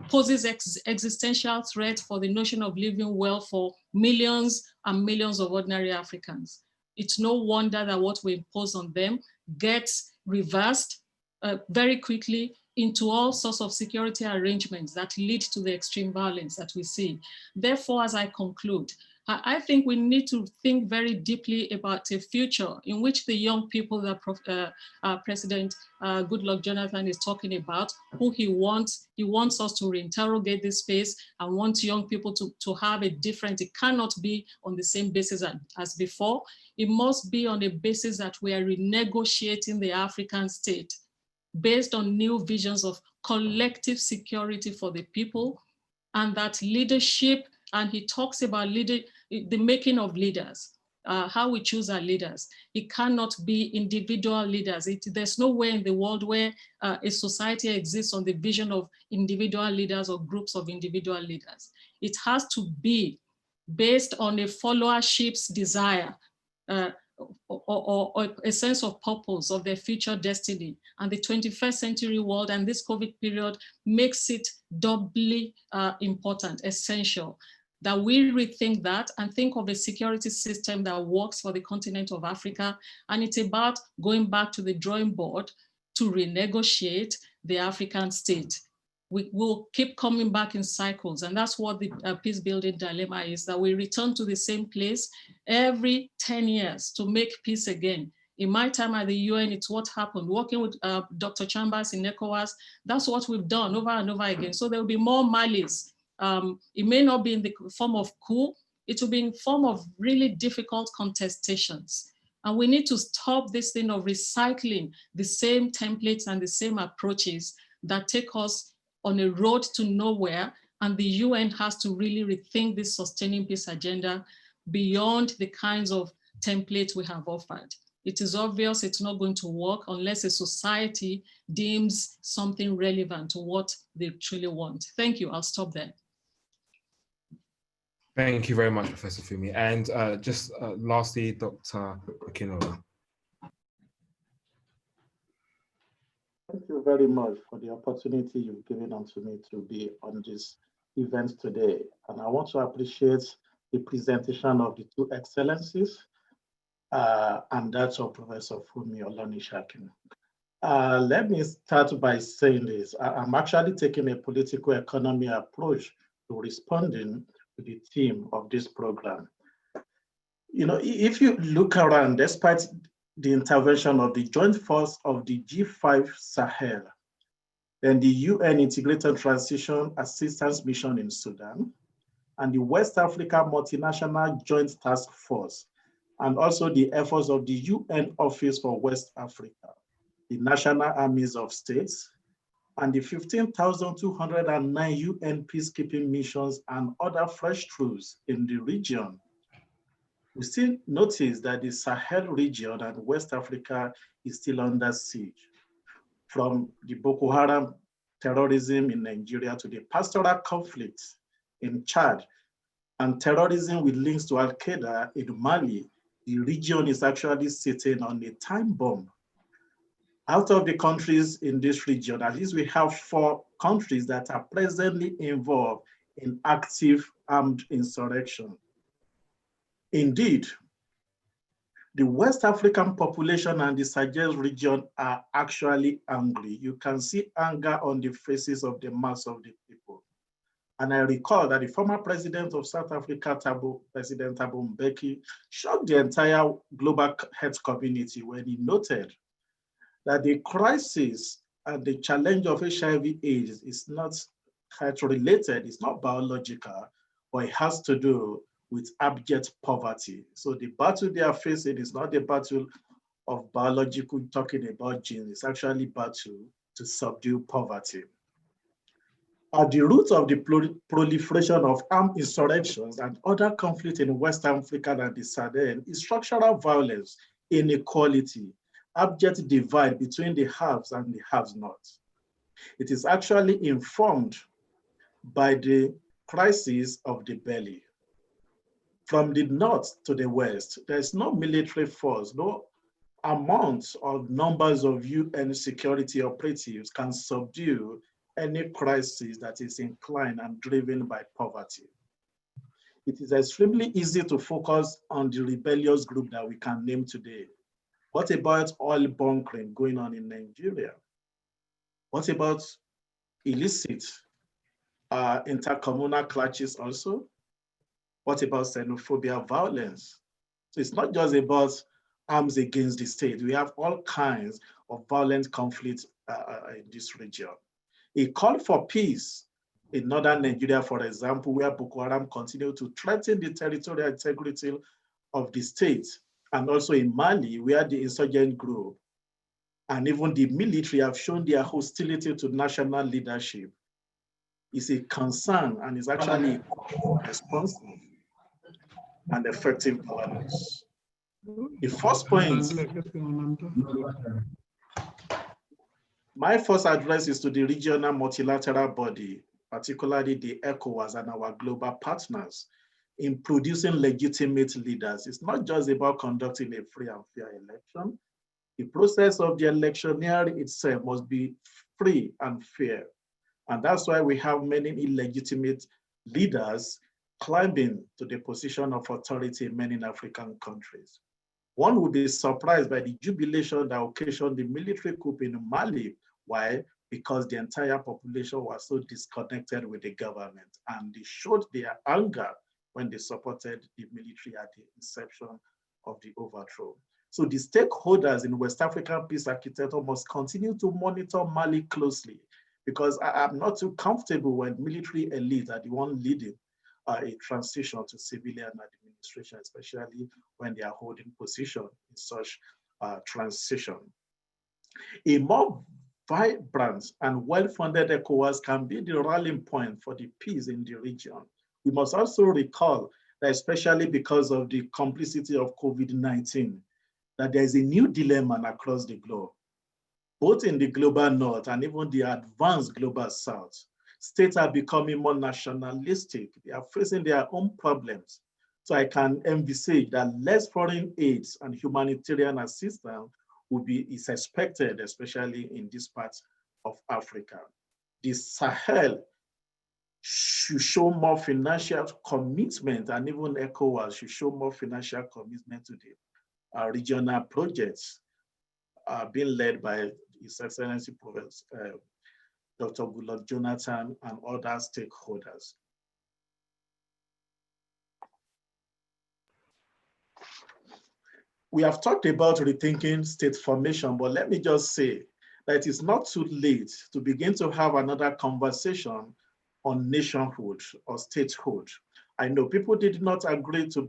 poses existential threat for the notion of living well for millions and millions of ordinary Africans, it's no wonder that what we impose on them gets reversed very quickly into all sorts of security arrangements that lead to the extreme violence that we see. Therefore, as I conclude, I think we need to think very deeply about a future in which the young people that President Goodluck Jonathan is talking about, who he wants us to reinterrogate this space and wants young people to have a different, it cannot be on the same basis as before. It must be on a basis that we are renegotiating the African state based on new visions of collective security for the people, and that leadership, and he talks about the making of leaders, how we choose our leaders. It cannot be individual leaders. There's no way in the world where a society exists on the vision of individual leaders or groups of individual leaders. It has to be based on a followership's desire or a sense of purpose of their future destiny. And the 21st century world and this COVID period makes it doubly important, essential, that we rethink that and think of a security system that works for the continent of Africa. And it's about going back to the drawing board to renegotiate the African state. We will keep coming back in cycles. And that's what the peace building dilemma is, that we return to the same place every 10 years to make peace again. In my time at the UN, it's what happened. Working with Dr. Chambers in ECOWAS, that's what we've done over and over again. So there will be more Malis. It may not be in the form of coup, it will be in form of really difficult contestations. And we need to stop this thing of recycling the same templates and the same approaches that take us on a road to nowhere. And the UN has to really rethink this sustaining peace agenda beyond the kinds of templates we have offered. It is obvious it's not going to work unless a society deems something relevant to what they truly want. Thank you, I'll stop there. Thank you very much, Professor Fumi. And lastly, Dr. Okinola. Thank you very much for the opportunity you've given unto me to be on this event today. And I want to appreciate the presentation of the two excellencies, and that's of Professor Fumi Olanishakin. Let me start by saying this. I'm actually taking a political economy approach to responding to the theme of this program. You know, if you look around, despite the intervention of the joint force of the G5 Sahel, then the UN Integrated Transition Assistance Mission in Sudan, and the West Africa Multinational Joint Task Force, and also the efforts of the UN Office for West Africa, the National Armies of States, and the 15,209 UN peacekeeping missions and other fresh troops in the region, we still notice that the Sahel region and West Africa is still under siege. From the Boko Haram terrorism in Nigeria to the pastoral conflicts in Chad and terrorism with links to Al-Qaeda in Mali, the region is actually sitting on a time bomb. Out of the countries in this region, at least we have 4 countries that are presently involved in active armed insurrection. Indeed, the West African population and the Sahel region are actually angry. You can see anger on the faces of the mass of the people. And I recall that the former president of South Africa, President Thabo Mbeki, shocked the entire global health community when he noted that the crisis and the challenge of HIV/AIDS is not health-related, it's not biological, but it has to do with abject poverty. So the battle they are facing is not the battle of biological talking about genes, it's actually battle to subdue poverty. At the root of the proliferation of armed insurrections and other conflicts in West Africa and the Sahel is structural violence, inequality, abject divide between the haves and the have-not. It is actually informed by the crisis of the belly. From the north to the west, there is no military force, no amount or numbers of UN security operatives can subdue any crisis that is inclined and driven by poverty. It is extremely easy to focus on the rebellious group that we can name today. What about oil bunkering going on in Nigeria? What about illicit intercommunal clashes also? What about xenophobia violence? So it's not just about arms against the state. We have all kinds of violent conflicts in this region. A call for peace in northern Nigeria, for example, where Boko Haram continue to threaten the territorial integrity of the state, and also in Mali, where the insurgent group and even the military have shown their hostility to national leadership, is a concern and is actually responsive and effective governance. The first point, my first address is to the regional multilateral body, particularly the ECOWAS and our global partners, in producing legitimate leaders. It's not just about conducting a free and fair election. The process of the electioneering itself must be free and fair. And that's why we have many illegitimate leaders climbing to the position of authority in many African countries. One would be surprised by the jubilation that occasioned the military coup in Mali. Why? Because the entire population was so disconnected with the government, and they showed their anger when they supported the military at the inception of the overthrow. So the stakeholders in West African peace architecture must continue to monitor Mali closely, because I'm not too comfortable when military elites are the one leading a transition to civilian administration, especially when they are holding position in such transition. A more vibrant and well-funded ECOWAS can be the rallying point for the peace in the region. We must also recall that, especially because of the complicity of COVID-19, that there is a new dilemma across the globe, both in the global north and even the advanced global south. States are becoming more nationalistic. They are facing their own problems. So I can envisage that less foreign aid and humanitarian assistance is expected, especially in this part of Africa. The Sahel should show more financial commitment, and even ECOWAS should show more financial commitment to the regional projects being led by His Excellency Professor Dr. Goodluck Jonathan and other stakeholders. We have talked about rethinking state formation, but let me just say that it is not too late to begin to have another conversation on nationhood or statehood. I know people did not agree to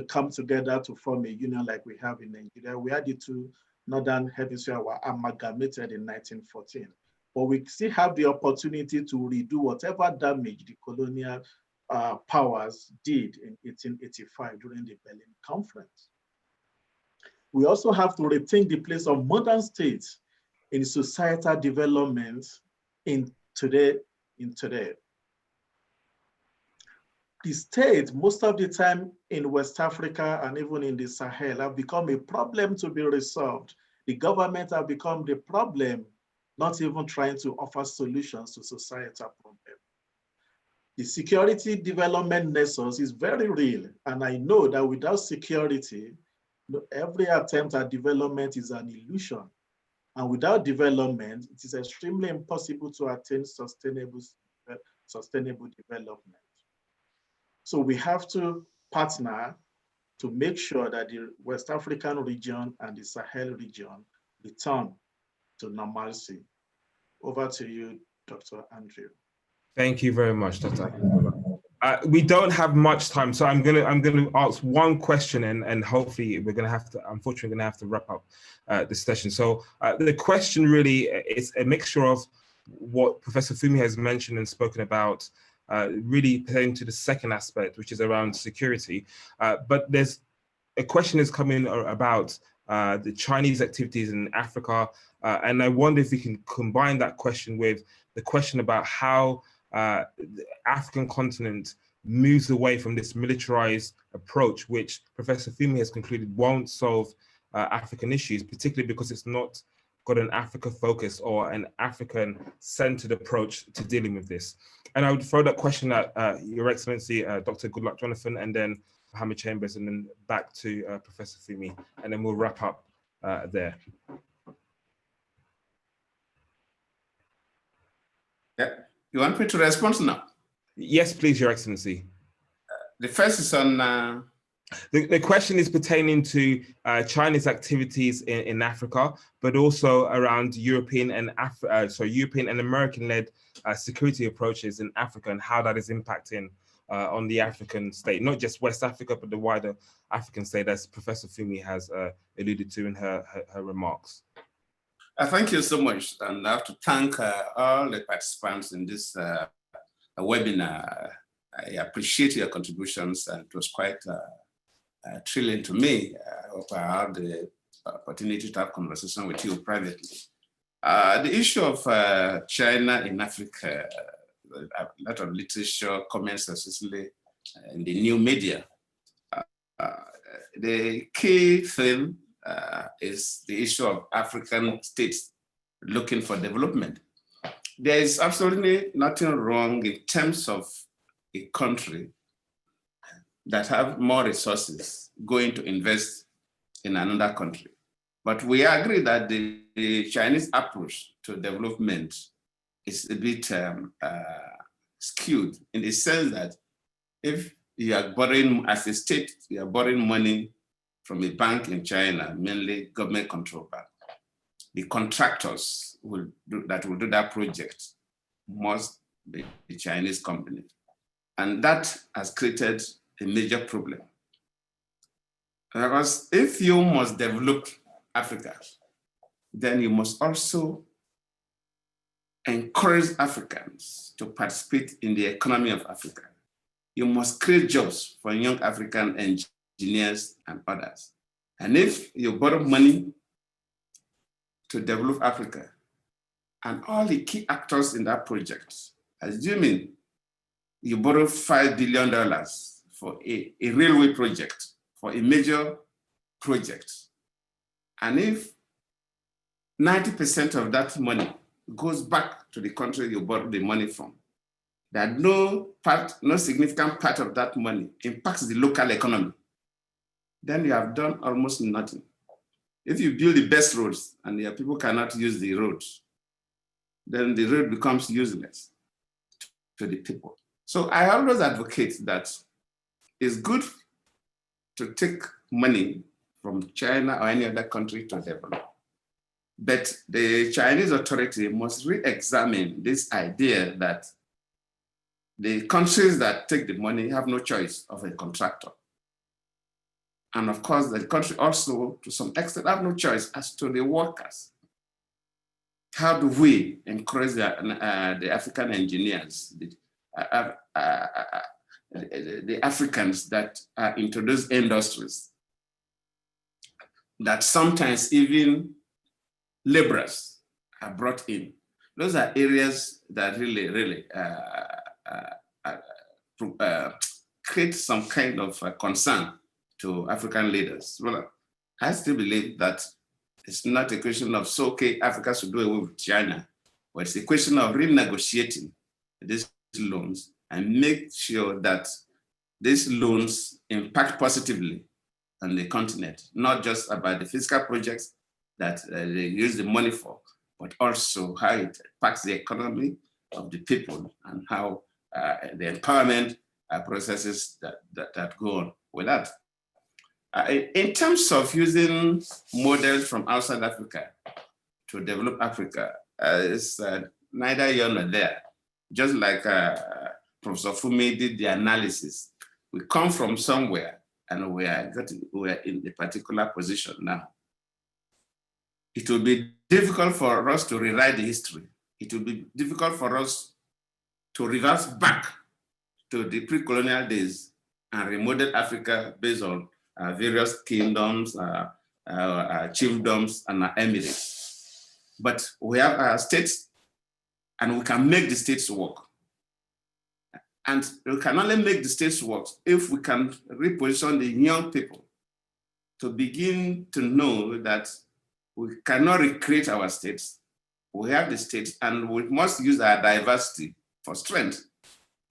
come together to form a union like we have in Nigeria. We had the two northern hemispheres were amalgamated in 1914. But we still have the opportunity to redo whatever damage the colonial powers did in 1885 during the Berlin Conference. We also have to rethink the place of modern states in societal development in today. The states, most of the time in West Africa and even in the Sahel, have become a problem to be resolved. The government have become the problem, not even trying to offer solutions to societal problems. The security development nexus is very real, and I know that without security, every attempt at development is an illusion. And without development, it is extremely impossible to attain sustainable sustainable development. So we have to partner to make sure that the West African region and the Sahel region return to normalcy. Over to you, Dr. Andrew. Thank you very much, Dr. We don't have much time, so I'm gonna ask one question, and hopefully we're gonna have to, unfortunately, gonna have to wrap up this session. So the question really is a mixture of what Professor Fumi has mentioned and spoken about, really pertaining to the second aspect, which is around security. But there's a question is coming about the Chinese activities in Africa, and I wonder if we can combine that question with the question about how the African continent moves away from this militarized approach, which Professor Fumi has concluded won't solve African issues, particularly because it's not got an Africa focus or an African centered approach to dealing with this. And I would throw that question at Your Excellency, Dr. Goodluck Jonathan, and then Mohammed Chambers, and then back to Professor Fumi, and then we'll wrap up there. Yeah. You want me to respond now? Yes, please, Your Excellency. The first is on... The question is pertaining to China's activities in Africa, but also around European and European and American-led security approaches in Africa, and how that is impacting on the African state, not just West Africa, but the wider African state, as Professor Fumi has alluded to in her remarks. Thank you so much, and I have to thank all the participants in this webinar. I appreciate your contributions, and it was quite thrilling to me. I hope I had the opportunity to have a conversation with you privately. The issue of China in Africa, a lot of literature, comments, especially in the new media. The key thing is the issue of African states looking for development. There is absolutely nothing wrong in terms of a country that have more resources going to invest in another country. But we agree that the Chinese approach to development is a bit skewed, in the sense that if you are borrowing, as a state, you are borrowing money from a bank in China, mainly government-controlled bank, the contractors that will do that project must be the Chinese company. And that has created a major problem. Because if you must develop Africa, then you must also encourage Africans to participate in the economy of Africa. You must create jobs for young African engineers and others. And if you borrow money to develop Africa, and all the key actors in that project, assuming you borrow $5 billion for a railway project, for a major project, and if 90% of that money goes back to the country you borrowed the money from, that no significant part of that money impacts the local economy, then you have done almost nothing. If you build the best roads and your people cannot use the roads, then the road becomes useless to the people. So I always advocate that it's good to take money from China or any other country to develop. But the Chinese authority must re-examine this idea that the countries that take the money have no choice of a contractor. And of course, the country also, to some extent, have no choice as to the workers. How do we encourage the African engineers, the Africans that are into those industries, that sometimes even laborers are brought in? Those are areas that really create some kind of concern to African leaders. Well, I still believe that it's not a question of, so okay, Africa should do away with China, but it's a question of renegotiating these loans and make sure that these loans impact positively on the continent, not just about the fiscal projects that they use the money for, but also how it impacts the economy of the people and how the empowerment processes that go on with that. In terms of using models from outside Africa to develop Africa, it's neither here nor there. Just like Professor Fumi did the analysis, we come from somewhere and we are in a particular position now. It will be difficult for us to rewrite the history. It will be difficult for us to reverse back to the pre-colonial days and remodel Africa based on various kingdoms, chiefdoms, and emirates. But we have our states, and we can make the states work. And we can only make the states work if we can reposition the young people to begin to know that we cannot recreate our states. We have the states, and we must use our diversity for strength,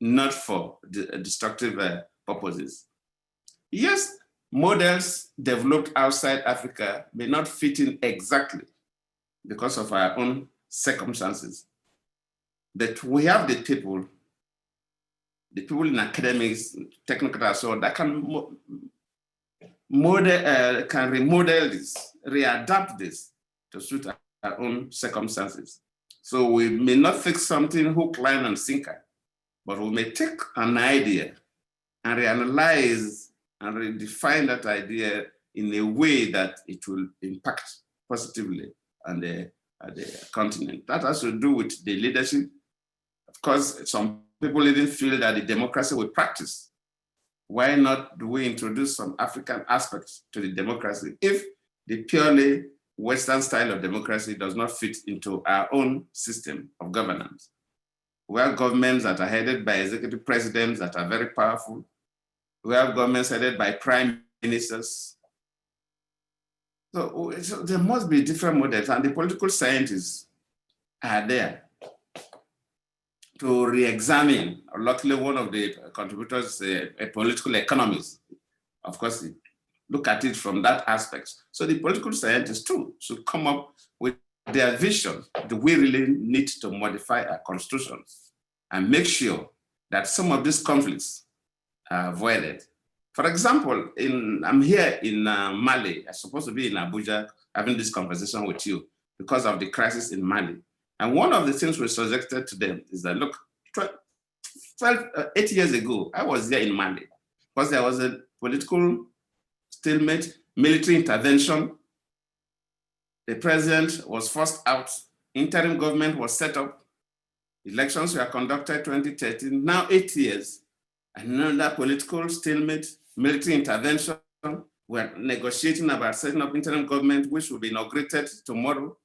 not for destructive purposes. Yes, models developed outside Africa may not fit in exactly because of our own circumstances. But we have the people in academics, technical so that can remodel this, readapt this to suit our own circumstances. So we may not fix something hook, line, and sinker, but we may take an idea and reanalyze and redefine that idea in a way that it will impact positively on the continent. That has to do with the leadership. Of course, some people didn't feel that the democracy we practice. Why not do we introduce some African aspects to the democracy if the purely Western style of democracy does not fit into our own system of governance? We have governments that are headed by executive presidents that are very powerful. We have governments headed by prime ministers. So there must be different models, and the political scientists are there to re-examine. Luckily, one of the contributors, a political economist, of course, look at it from that aspect. So the political scientists too should come up with their vision. Do we really need to modify our constitutions and make sure that some of these conflicts are avoided? For example, I'm here in Mali. I'm supposed to be in Abuja having this conversation with you because of the crisis in Mali. And one of the things we suggested to them is that, look, 8 years ago, I was there in Mali because there was a political stalemate, military intervention. The president was forced out. Interim government was set up. Elections were conducted 2013. Now 8 years, another political stalemate, military intervention. We're negotiating about setting up interim government, which will be inaugurated tomorrow.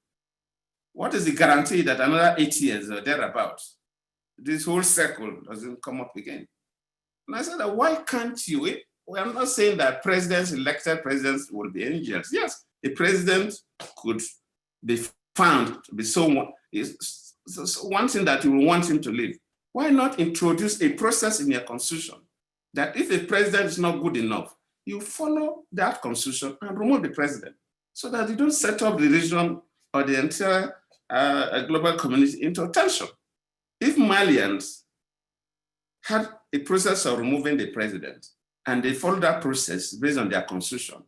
What is the guarantee that another 8 years or thereabouts, this whole circle doesn't come up again? And I said, why can't you? We are not saying that elected presidents will be angels. Yes, a president could be found to be one thing that you will want him to live. Why not introduce a process in your constitution that if a president is not good enough, you follow that constitution and remove the president so that you don't set up the region or the entire global community into tension. If Malians had a process of removing the president and they follow that process based on their constitution,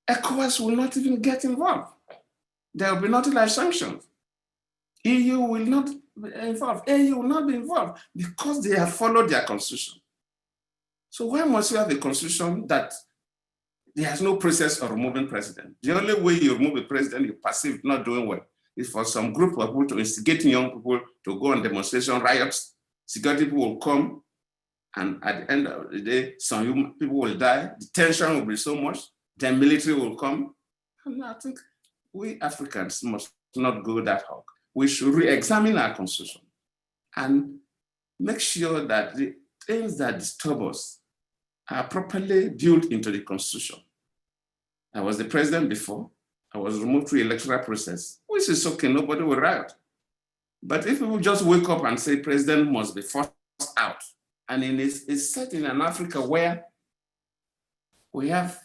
ECOWAS will not even get involved. There will be nothing like sanctions. EU will not be involved. AU will not be involved because they have followed their constitution. So why must you have a constitution that there is no process of removing president? The only way you remove a president you perceive not doing well is for some group of people to instigate young people to go on demonstration riots. Security people will come, and at the end of the day, some people will die. The tension will be so much. Then military will come. And I think we Africans must not go that hog. We should re-examine our constitution and make sure that the things that disturb us are properly built into the constitution. I was the president before. I was removed through electoral process, which is okay, nobody will riot. But if people just wake up and say president must be forced out, and it's set in an Africa where we have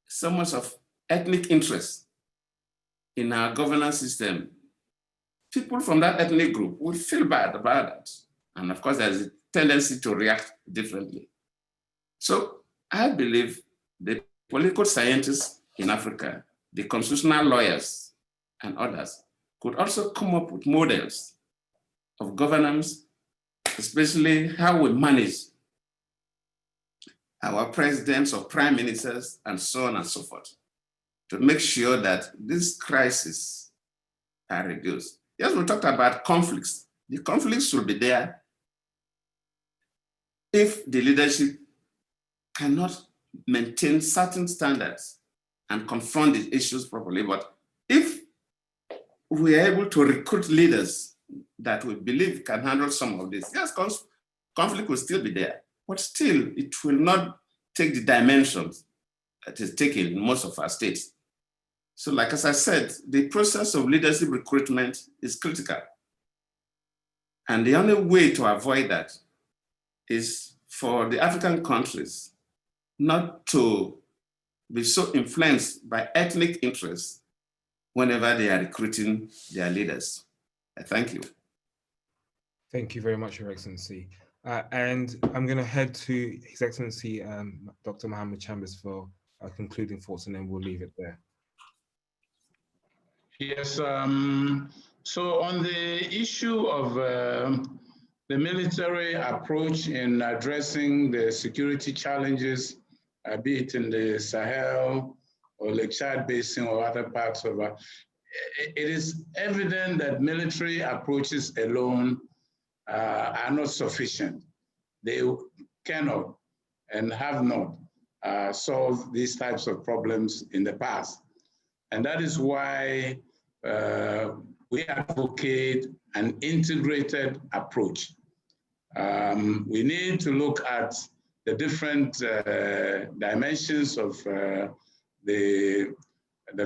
so much of ethnic interest in our governance system, people from that ethnic group will feel bad about that. And of course, there's tendency to react differently. So I believe the political scientists in Africa, the constitutional lawyers and others could also come up with models of governance, especially how we manage our presidents or prime ministers and so on and so forth, to make sure that these crises are reduced. Yes, we talked about conflicts. The conflicts should be there if the leadership cannot maintain certain standards and confront the issues properly. But if we are able to recruit leaders that we believe can handle some of this, yes, conflict will still be there, but still it will not take the dimensions that is taken in most of our states. So like as I said, the process of leadership recruitment is critical. And the only way to avoid that is for the African countries not to be so influenced by ethnic interests whenever they are recruiting their leaders. Thank you. Thank you very much, Your Excellency. And I'm going to head to His Excellency, Dr. Mohammed Chambers, for concluding thoughts, and then we'll leave it there. Yes, so on the issue of the military approach in addressing the security challenges, be it in the Sahel or Lake Chad Basin or other parts of it is evident that military approaches alone are not sufficient. They cannot and have not solved these types of problems in the past. And that is why we advocate an integrated approach. We need to look at the different dimensions of the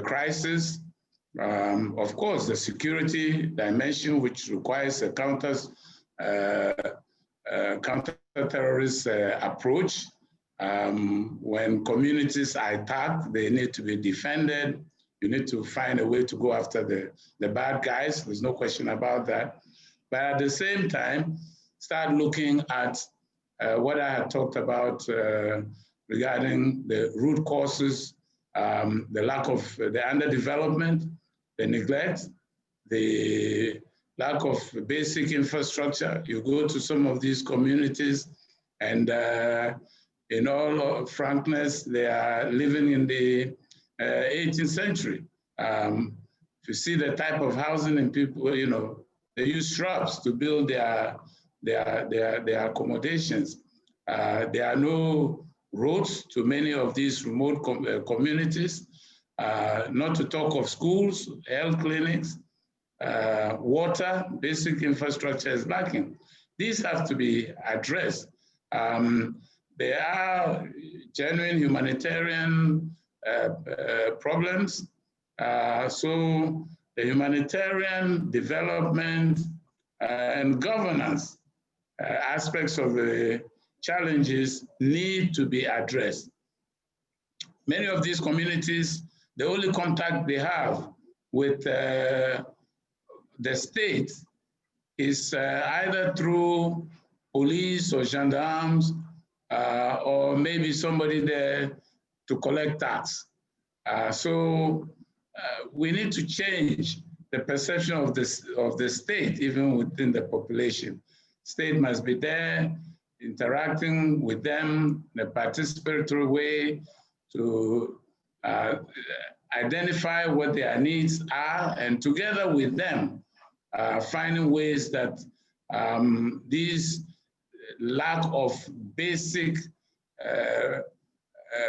crisis. Of course, the security dimension, which requires a counter-terrorist approach. When communities are attacked, they need to be defended. You need to find a way to go after the bad guys. There's no question about that. But at the same time, start looking at what I had talked about regarding the root causes, the lack of the underdevelopment, the neglect, the lack of basic infrastructure. You go to some of these communities and in all frankness, they are living in the 18th century. If you see the type of housing and people, you know, they use shrubs to build their accommodations. There are no roads to many of these remote communities, not to talk of schools, health clinics, water, basic infrastructure is lacking. These have to be addressed. There are genuine humanitarian problems. So the humanitarian development and governance aspects of the challenges need to be addressed. Many of these communities, the only contact they have with the state is either through police or gendarmes, or maybe somebody there to collect tax. So we need to change the perception of the state, even within the population. State must be there, interacting with them in a participatory way to identify what their needs are, and together with them, finding ways that these lack of basic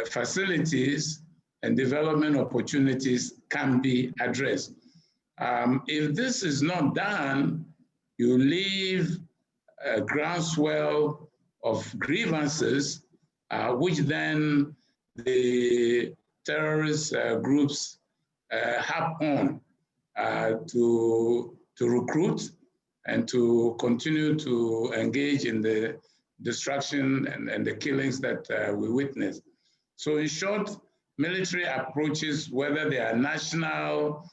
facilities and development opportunities can be addressed. If this is not done, you leave a groundswell of grievances, which then the terrorist groups hop on to recruit and to continue to engage in the destruction and the killings that we witness. So in short, military approaches, whether they are national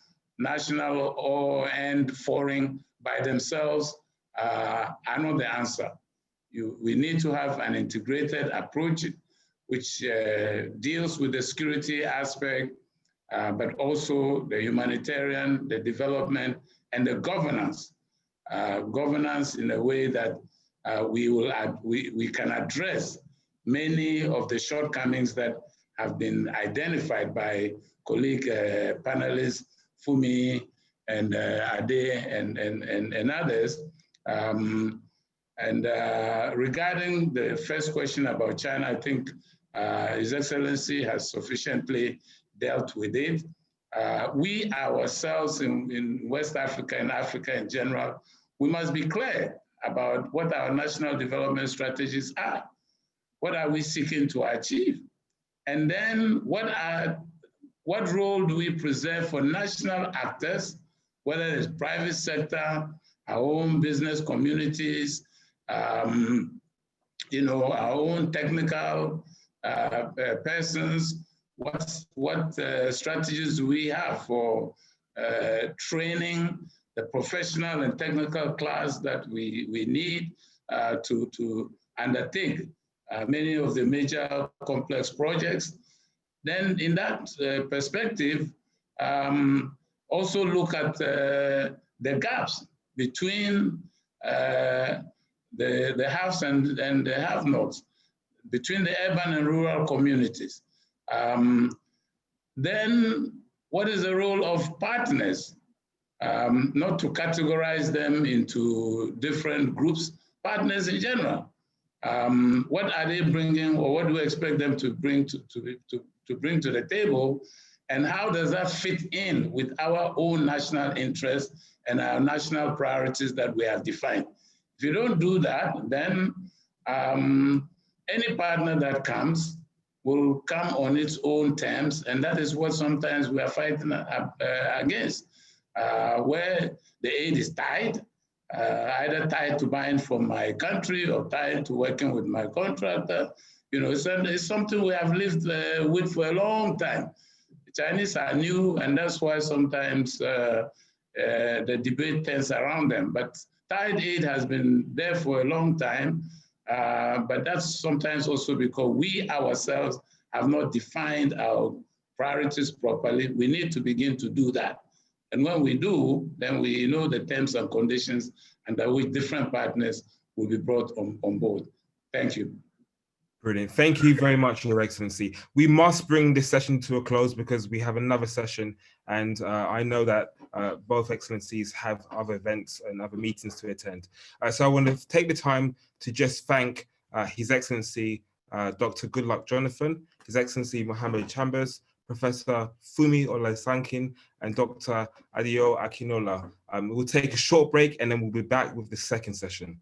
or and foreign by themselves, are not the answer. we need to have an integrated approach which deals with the security aspect, but also the humanitarian, the development, and the governance. Governance in a way that we can address many of the shortcomings that have been identified by colleague panelists, Fumi and Ade and others. Regarding the first question about China, I think His Excellency has sufficiently dealt with it. We ourselves in West Africa and Africa in general, we must be clear about what our national development strategies are. What are we seeking to achieve? And then what role do we preserve for national actors, whether it's private sector, our own business communities, you know, our own technical persons, what strategies do we have for training the professional and technical class that we need to undertake many of the major complex projects. Then in that perspective, also look at the gaps between the haves and the have-nots, between the urban and rural communities. Then what is the role of partners? Not to categorize them into different groups, partners in general. What are they bringing, or what do we expect them to bring to bring to the table, and how does that fit in with our own national interests and our national priorities that we have defined? If you don't do that, then any partner that comes will come on its own terms, and that is what sometimes we are fighting against, where the aid is tied, either tied to buying from my country or tied to working with my contractor. You know, it's something we have lived with for a long time. The Chinese are new, and that's why sometimes the debate turns around them. But tied aid has been there for a long time, but that's sometimes also because we ourselves have not defined our priorities properly. We need to begin to do that. And when we do, then we know the terms and conditions under which different partners will be brought on board. Thank you. Brilliant. Thank you very much, Your Excellency. We must bring this session to a close because we have another session, and I know that both Excellencies have other events and other meetings to attend. So I want to take the time to just thank His Excellency Dr. Goodluck Jonathan, His Excellency Mohammed Chambers, Professor Fumi Olasankin, and Dr. Adio Akinola. We'll take a short break and then we'll be back with the second session.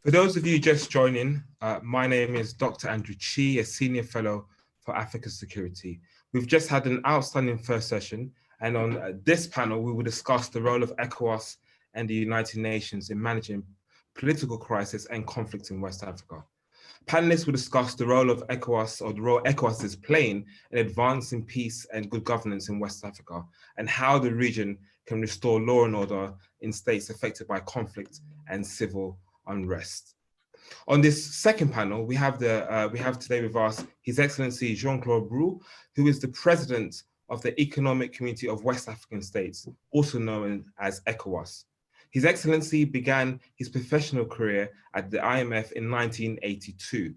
For those of you just joining, my name is Dr. Andrew Chi, a Senior Fellow for African Security. We've just had an outstanding first session, and on this panel, we will discuss the role of ECOWAS and the United Nations in managing political crisis and conflict in West Africa. Panelists will discuss the role of ECOWAS, or the role ECOWAS is playing in advancing peace and good governance in West Africa, and how the region can restore law and order in states affected by conflict and civil unrest. On this second panel, we have today with us His Excellency Jean-Claude Brou, who is the President of the Economic Community of West African States, also known as ECOWAS. His Excellency began his professional career at the IMF in 1982.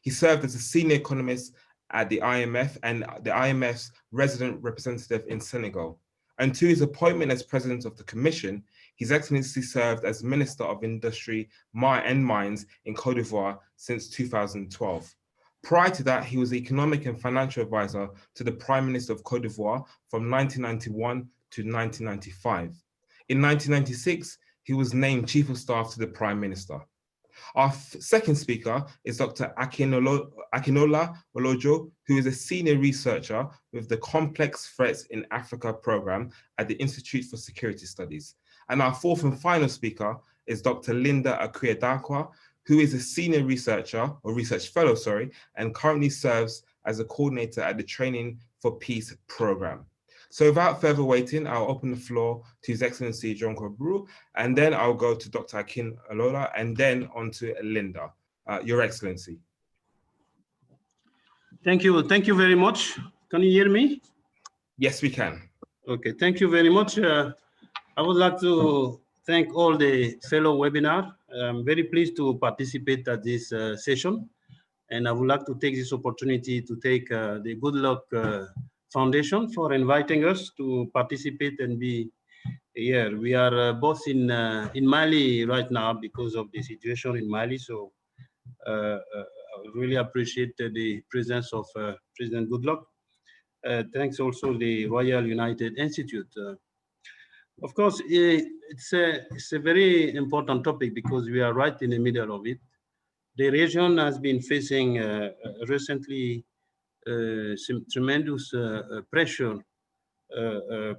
He served as a senior economist at the IMF and the IMF's resident representative in Senegal. Until his appointment as President of the Commission, His Excellency served as Minister of Industry and Mines in Côte d'Ivoire since 2012. Prior to that, he was the Economic and Financial Advisor to the Prime Minister of Côte d'Ivoire from 1991 to 1995. In 1996, he was named Chief of Staff to the Prime Minister. Our second speaker is Dr. Akinola Olojo, who is a senior researcher with the Complex Threats in Africa program at the Institute for Security Studies. And our fourth and final speaker is Dr. Linda Akuyedakwa, who is a senior researcher, or research fellow, and currently serves as a coordinator at the Training for Peace program. So without further waiting, I'll open the floor to His Excellency Jean-Claude Brou, and then I'll go to Dr. Akin Alola, and then on to Linda. Your Excellency. Thank you very much. Can you hear me? Yes, we can. Okay, thank you very much. I would like to thank all the fellow webinar. I'm very pleased to participate at this session. And I would like to take this opportunity to thank the Good Luck Foundation for inviting us to participate and be here. We are both in Mali right now because of the situation in Mali. So I really appreciate the presence of President Goodluck. Thanks also the Royal United Institute. Of course, it's a very important topic because we are right in the middle of it. The region has been facing recently some tremendous pressure,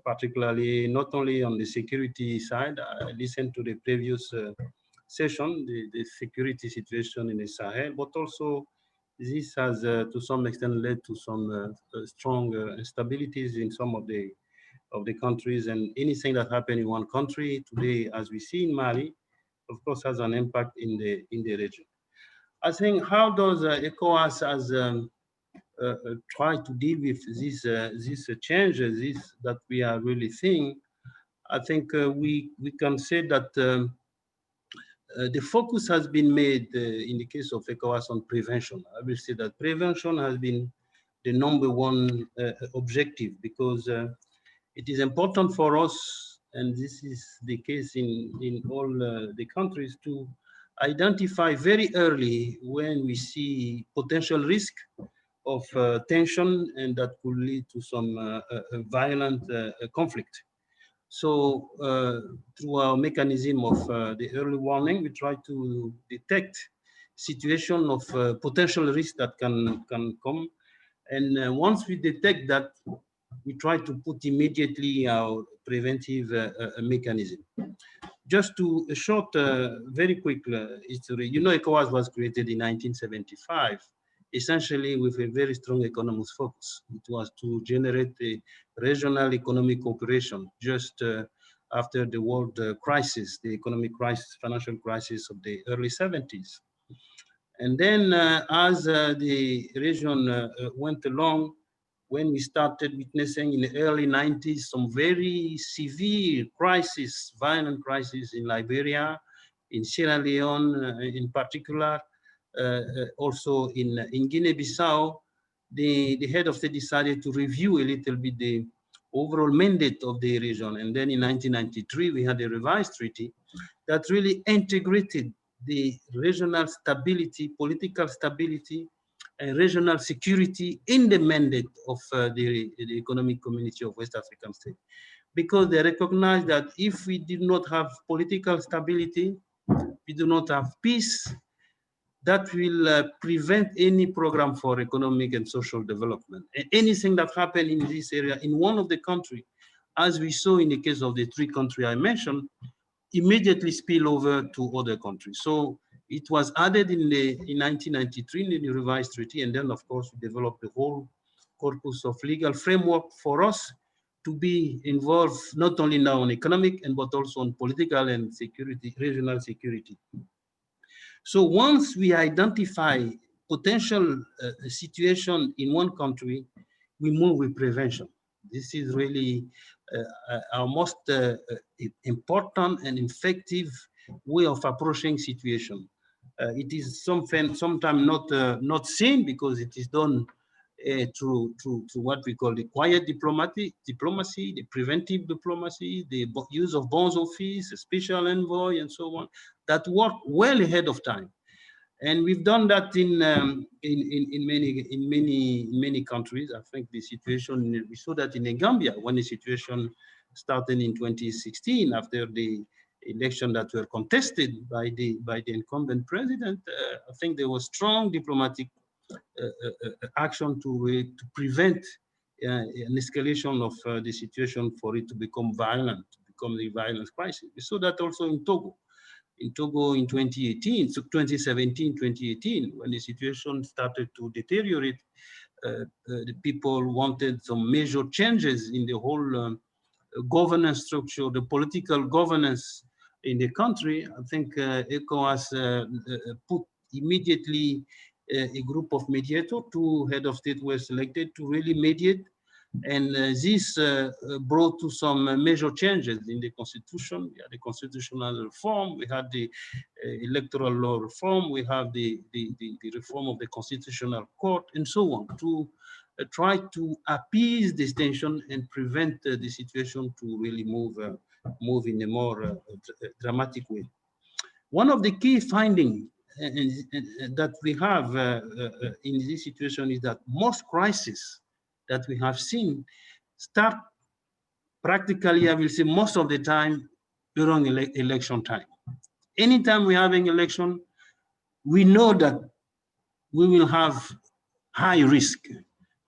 particularly not only on the security side. I listened to the previous session, the security situation in the Sahel, but also this has to some extent led to some strong instabilities in some of the countries, and anything that happened in one country today, as we see in Mali, of course, has an impact in the region. I think how does ECOWAS as try to deal with these changes that we are really seeing? I think we can say that the focus has been made in the case of ECOWAS on prevention. I will say that prevention has been the #1 objective because it is important for us and this is the case in all the countries, to identify very early when we see potential risk of tension and that could lead to some violent conflict. So through our mechanism of the early warning, we try to detect situation of potential risk that can come. And once we detect that, we try to put immediately our preventive mechanism. Just to a short, very quick history. You know, ECOWAS was created in 1975, essentially with a very strong economic focus. It was to generate a regional economic cooperation just after the world crisis, the economic crisis, financial crisis of the early 70s. And then as the region went along, when we started witnessing in the early 90s some very severe crisis, violent crisis in Liberia, in Sierra Leone in particular, also in Guinea-Bissau, the head of state decided to review a little bit the overall mandate of the region. And then in 1993, we had a revised treaty that really integrated the regional stability, political stability, and regional security in the mandate of the Economic Community of West African States. Because they recognize that if we did not have political stability, we do not have peace, that will prevent any program for economic and social development. And anything that happened in this area, in one of the countries, as we saw in the case of the three countries I mentioned, immediately spill over to other countries. So it was added in 1993 in the revised treaty, and then of course we developed the whole corpus of legal framework for us to be involved not only now on economic and but also on political and security, regional security. So once we identify potential situation in one country, we move with prevention. This is really our most important and effective way of approaching situation. It is sometimes not seen because it is done through what we call the quiet diplomacy, the preventive diplomacy, the use of bonds office, a special envoy, and so on, that work well ahead of time. And we've done that in many countries. I think the situation, we saw that in Gambia when the situation started in 2016 after the election that were contested by the incumbent president. I think there was strong diplomatic action to prevent an escalation of the situation for it to become violent, to become the violence crisis. We saw that also in Togo. In Togo in 2018, so 2017, 2018, when the situation started to deteriorate, the people wanted some major changes in the whole governance structure, the political governance in the country. I think ECOWAS put immediately a group of mediators. Two head of state were selected to really mediate. And this brought to some major changes in the constitution. We had the constitutional reform, we had the electoral law reform, we have the reform of the constitutional court, and so on, to try to appease this tension and prevent the situation to really move in a more dramatic way. One of the key findings that we have in this situation is that most crises that we have seen start practically, I will say, most of the time during election time. Anytime we're having election, we know that we will have high risk.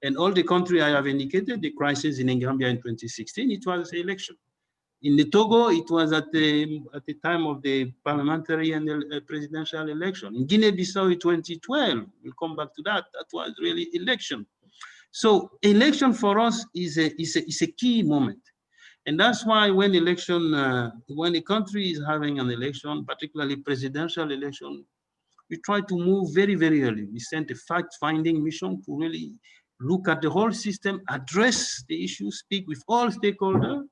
And all the country I have indicated, the crisis in Gambia in 2016, it was the election. In the Togo, it was at the time of the parliamentary and the presidential election. In Guinea-Bissau in 2012, we'll come back to that, that was really election. So election for us is a key moment. And that's why when when a country is having an election, particularly presidential election, we try to move very, very early. We sent a fact-finding mission to really look at the whole system, address the issues, speak with all stakeholders,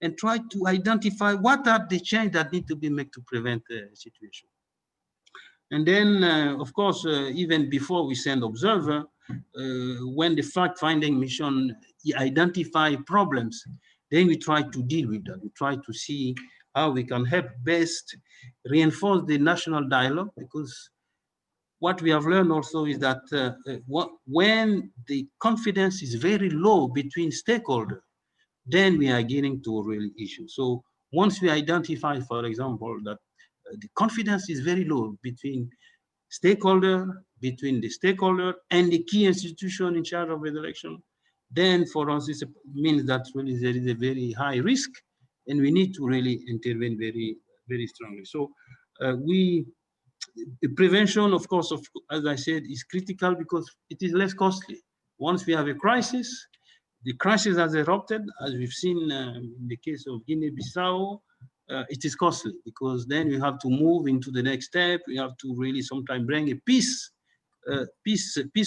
and try to identify what are the changes that need to be made to prevent the situation. And then, of course, even before we send observer, when the fact-finding mission identify problems, then we try to deal with that. We try to see how we can help best reinforce the national dialogue, because what we have learned also is that when the confidence is very low between stakeholders, then we are getting to a real issue. So once we identify, for example, that the confidence is very low between the stakeholder and the key institution in charge of the election, then for us this means that really there is a very high risk, and we need to really intervene very, very strongly. So the prevention, of course, as I said, is critical because it is less costly. Once we have a crisis, the crisis has erupted, as we've seen in the case of Guinea-Bissau. It is costly because then we have to move into the next step. We have to really sometimes bring a peace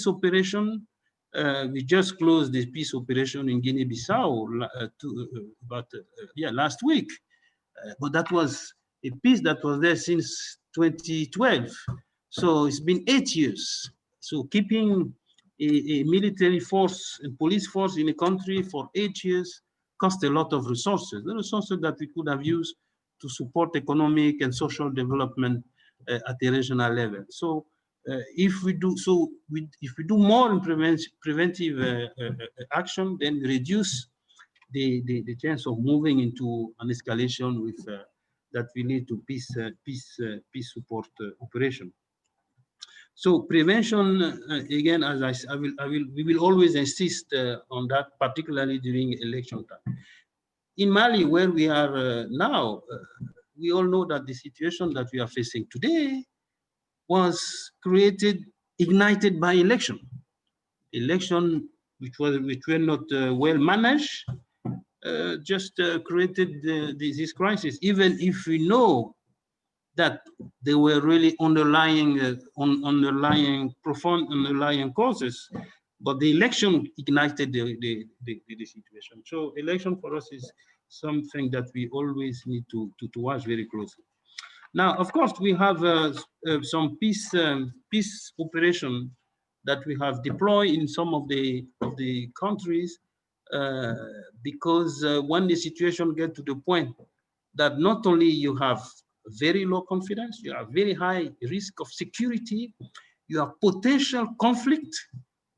operation. We just closed the peace operation in Guinea-Bissau last week, but that was a peace that was there since 2012. So it's been 8 years. So keeping a military force and police force in a country for 8 years cost a lot of resources, the resources that we could have used to support economic and social development at the regional level. So if we do more in preventive action, then we reduce the chance of moving into an escalation with that will lead to peace support operation. So prevention, again, as we will always insist on that, particularly during election time. In Mali, where we are now, we all know that the situation that we are facing today was ignited by election which were not well managed, just created this crisis, even if we know that there were really profound underlying causes, but the election ignited the situation. So election for us is something that we always need to watch very closely. Now, of course, we have some peace operation that we have deployed in some of the countries, because when the situation gets to the point that not only you have very low confidence, you have very high risk of security, you have potential conflict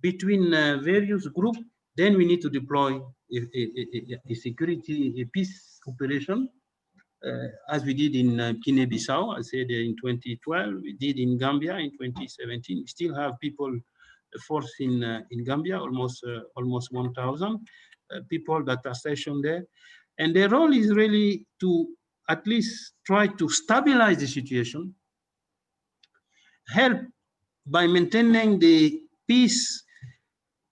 between various groups, then we need to deploy a peace operation, as we did in Guinea-Bissau, I said in 2012, we did in Gambia in 2017. We still have people, force in Gambia, almost 1,000 people that are stationed there. And their role is really to at least try to stabilize the situation, help by maintaining the peace,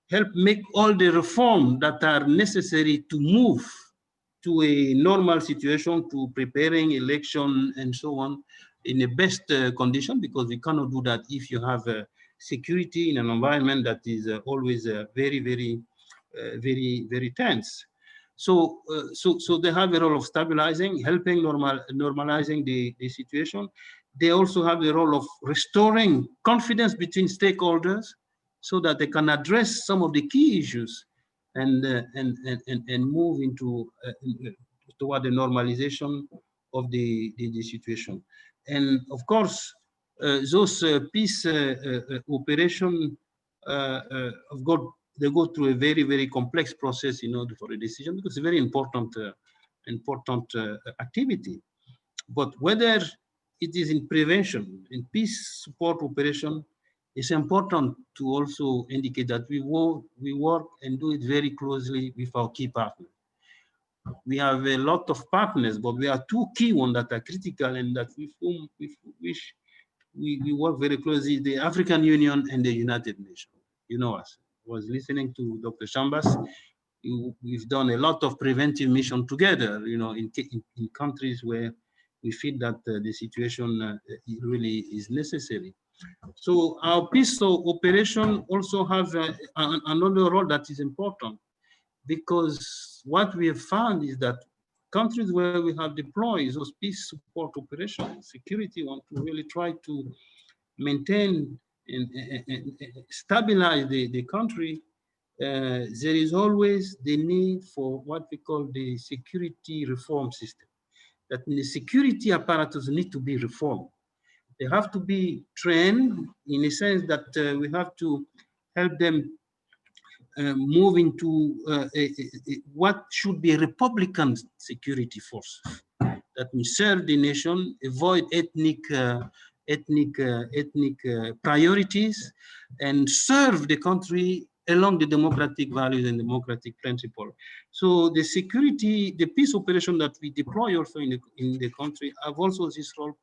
help make all the reforms that are necessary to move to a normal situation, to preparing election and so on in the best condition, because we cannot do that if you have security in an environment that is always very, very, very tense. So they have a role of stabilizing, helping normalizing the situation. They also have the role of restoring confidence between stakeholders so that they can address some of the key issues and move into toward the normalization of the situation. And of course, those peace operation they go through a very, very complex process in order for a decision, because it's a very important activity. But whether it is in prevention, in peace support operation, it's important to also indicate that we work and do it very closely with our key partners. We have a lot of partners, but we have two key ones that are critical and that with whom we work very closely: the African Union and the United Nations. You know us. I was listening to Dr. Chambers. We've done a lot of preventive mission together, you know, in countries where we feel that the situation really is necessary. So our peace operation also have another role that is important, because what we have found is that countries where we have deployed those peace support operations, security want to really try to maintain and stabilize the country, there is always the need for what we call the security reform system. That the security apparatus need to be reformed. They have to be trained in a sense that we have to help them move into what should be a Republican security force that will serve the nation, avoid ethnic priorities, and serve the country along the democratic values and democratic principle. So the security, the peace operation that we deploy also in the country have also this role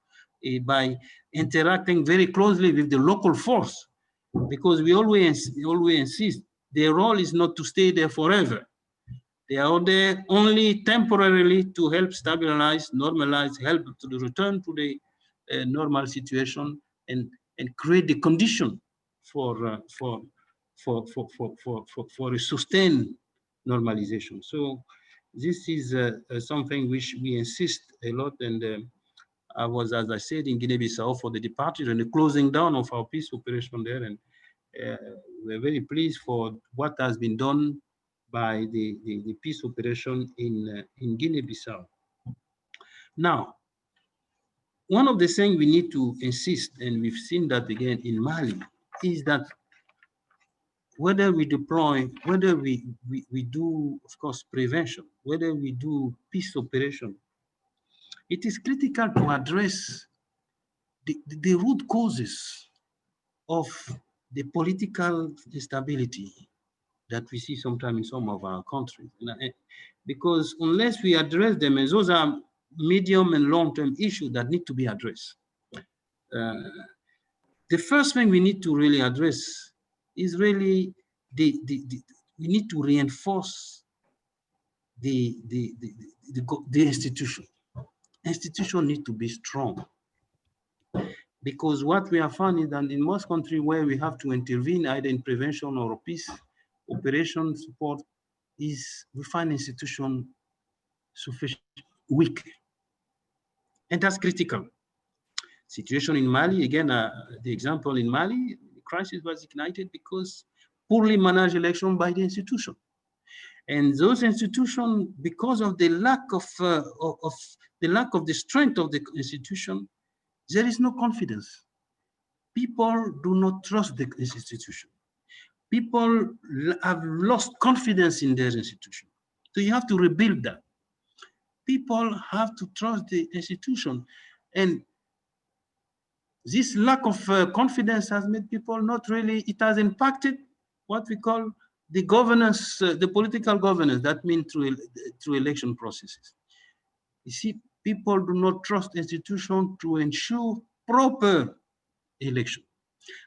by interacting very closely with the local force, because we always insist their role is not to stay there forever. They are there only temporarily to help stabilize, normalize, help to return to the normal situation and create the condition for a sustained normalization. So this is something which we insist a lot. And I was, as I said, in Guinea-Bissau for the departure and the closing down of our peace operation there. And we're very pleased for what has been done by the peace operation in Guinea-Bissau. Now, one of the things we need to insist, and we've seen that again in Mali, is that whether we deploy, whether we do, of course, prevention, whether we do peace operation, it is critical to address the root causes of the political instability that we see sometimes in some of our countries. Because unless we address them, and those are medium and long-term issues that need to be addressed. The first thing we need to really address is really we need to reinforce the institution. Institution need to be strong. Because what we have found is that in most countries where we have to intervene either in prevention or peace operation support, is we find institution sufficient weak. And that's critical. Situation in Mali, again, the example in Mali, the crisis was ignited because poorly managed election by the institution. And those institutions, because of the lack of the strength of the institution, there is no confidence. People do not trust the institution. People have lost confidence in their institution. So you have to rebuild that. People have to trust the institution. And this lack of confidence has made people not really, it has impacted what we call the governance, the political governance, that means through election processes. You see, people do not trust institutions to ensure proper election.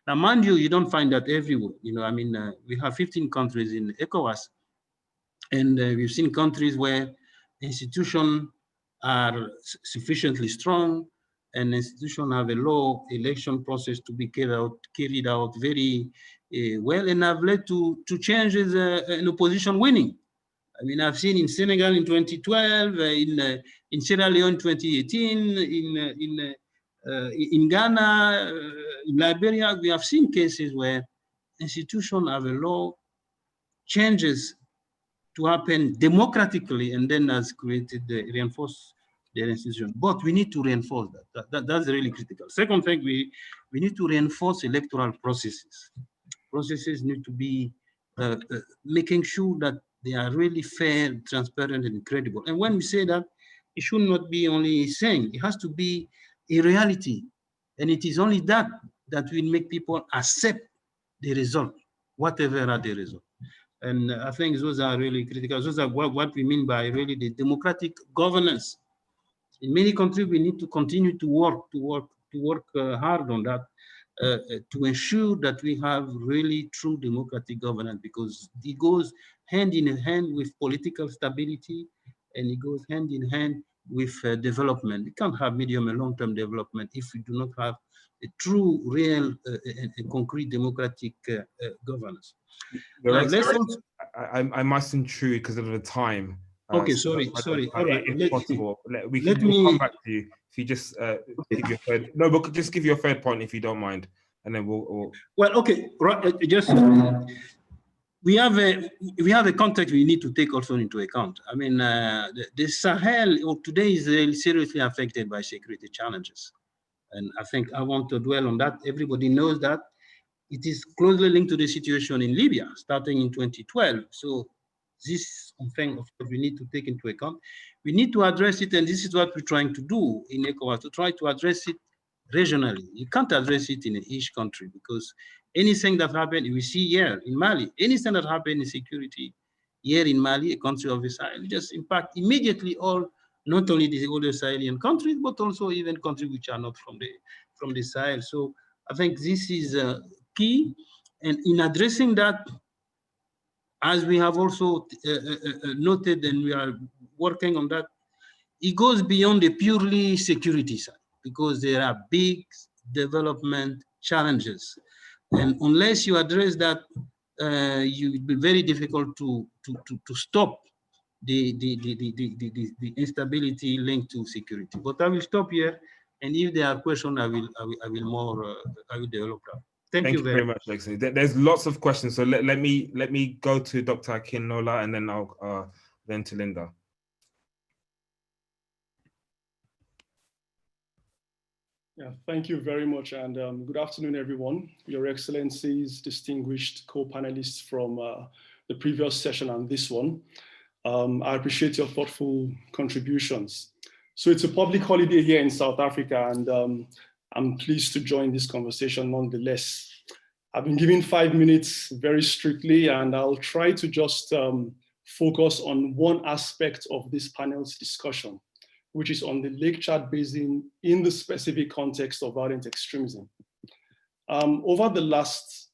Now, mind you, you don't find that everywhere. You know, I mean, we have 15 countries in ECOWAS, and we've seen countries where institutions are sufficiently strong, and institutions have a low election process to be carried out very well, and have led to changes in opposition winning. I mean, I've seen in Senegal in 2012, in Sierra Leone in 2018, in Ghana, in Liberia, we have seen cases where institutions have allowed changes to happen democratically, and then has reinforced their institution. But we need to reinforce that. That's really critical. Second thing, we need to reinforce electoral processes. Processes need to be making sure that they are really fair, transparent, and credible. And when we say that, it should not be only saying, it has to be a reality. And it is only that will make people accept the result, whatever are the result. And I think those are really critical. Those are what we mean by really the democratic governance. In many countries, we need to continue to work hard on that to ensure that we have really true democratic governance, because it goes hand in hand with political stability, and it goes hand in hand with development. We can't have medium and long-term development if we do not have a true, real, and concrete democratic governance. I must intrude because of the time. Okay, sorry. All right. If possible, we'll come back to you. If you just give your third, no, but just give your third point if you don't mind, and then we'll. Well, okay. Right. Just we have a context we need to take also into account. I mean, the Sahel today is really seriously affected by security challenges. And I think I want to dwell on that. Everybody knows that. It is closely linked to the situation in Libya, starting in 2012. So this is something of course we need to take into account. We need to address it, and this is what we're trying to do in ECOWAS, to try to address it regionally. You can't address it in each country because anything that happened, we see here in Mali, anything that happened in security here in Mali, a country of the Sahel, just impact immediately all, not only the other Sahelian countries, but also even countries which are not from the Sahel. So I think this is key. And in addressing that, as we have also noted, and we are working on that, it goes beyond the purely security side because there are big development challenges. And unless you address that, it will be very difficult to stop the instability linked to security. But I will stop here, and if there are questions, I will develop that. Thank you very much, Lexi. There's lots of questions, so let me go to Dr. Akinola, and then I'll then to Linda. Yeah, thank you very much, and good afternoon, everyone. Your Excellencies, distinguished co-panelists from the previous session and this one. I appreciate your thoughtful contributions. So it's a public holiday here in South Africa, and I'm pleased to join this conversation nonetheless. I've been given 5 minutes very strictly, and I'll try to just focus on one aspect of this panel's discussion, which is on the Lake Chad Basin in the specific context of violent extremism. Over the last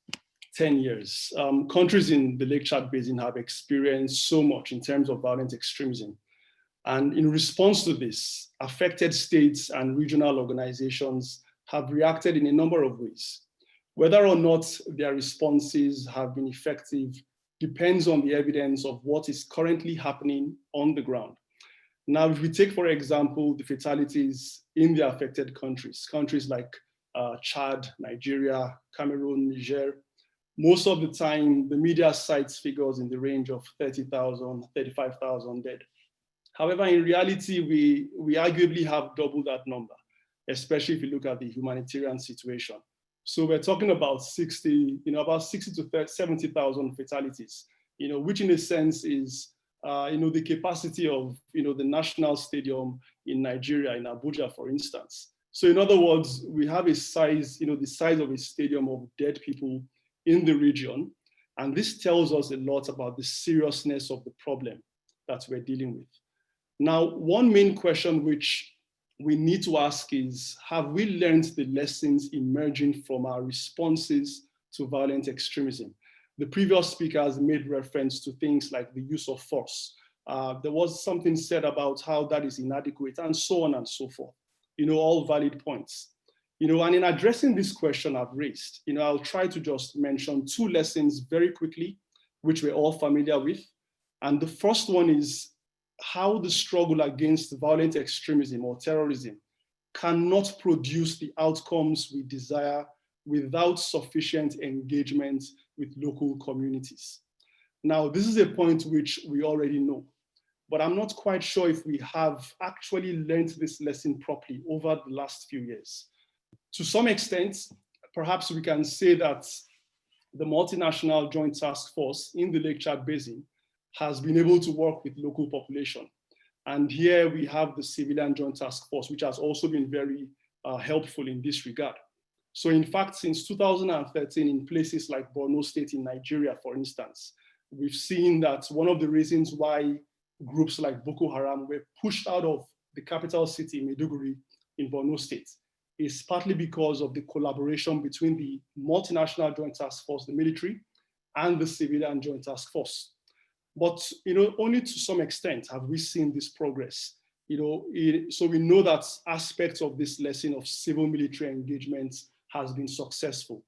10 years, countries in the Lake Chad Basin have experienced so much in terms of violent extremism. And in response to this, affected states and regional organizations have reacted in a number of ways. Whether or not their responses have been effective depends on the evidence of what is currently happening on the ground. Now, if we take, for example, the fatalities in the affected countries like Chad, Nigeria, Cameroon, Niger, most of the time, the media cites figures in the range of 30,000, 35,000 dead. However, in reality, we arguably have double that number, especially if you look at the humanitarian situation. So we're talking about about 60 to 70,000 fatalities, which in a sense is the capacity of the national stadium in Nigeria, in Abuja, for instance. So in other words, we have a size, the size of a stadium of dead people in the region. And this tells us a lot about the seriousness of the problem that we're dealing with. Now, one main question which we need to ask is, have we learned the lessons emerging from our responses to violent extremism? The previous speakers made reference to things like the use of force. There was something said about how that is inadequate and so on and so forth, all valid points. And in addressing this question I've raised, I'll try to just mention two lessons very quickly, which we're all familiar with. And the first one is how the struggle against violent extremism or terrorism cannot produce the outcomes we desire without sufficient engagement with local communities. Now, this is a point which we already know, but I'm not quite sure if we have actually learned this lesson properly over the last few years. To some extent, perhaps we can say that the multinational joint task force in the Lake Chad Basin has been able to work with local population. And here we have the civilian joint task force, which has also been very helpful in this regard. So in fact, since 2013, in places like Borno State in Nigeria, for instance, we've seen that one of the reasons why groups like Boko Haram were pushed out of the capital city, Maiduguri, in Borno State, is partly because of the collaboration between the multinational joint task force, the military, and the civilian joint task force. But only to some extent have we seen this progress. So we know that aspects of this lesson of civil military engagement has been successful.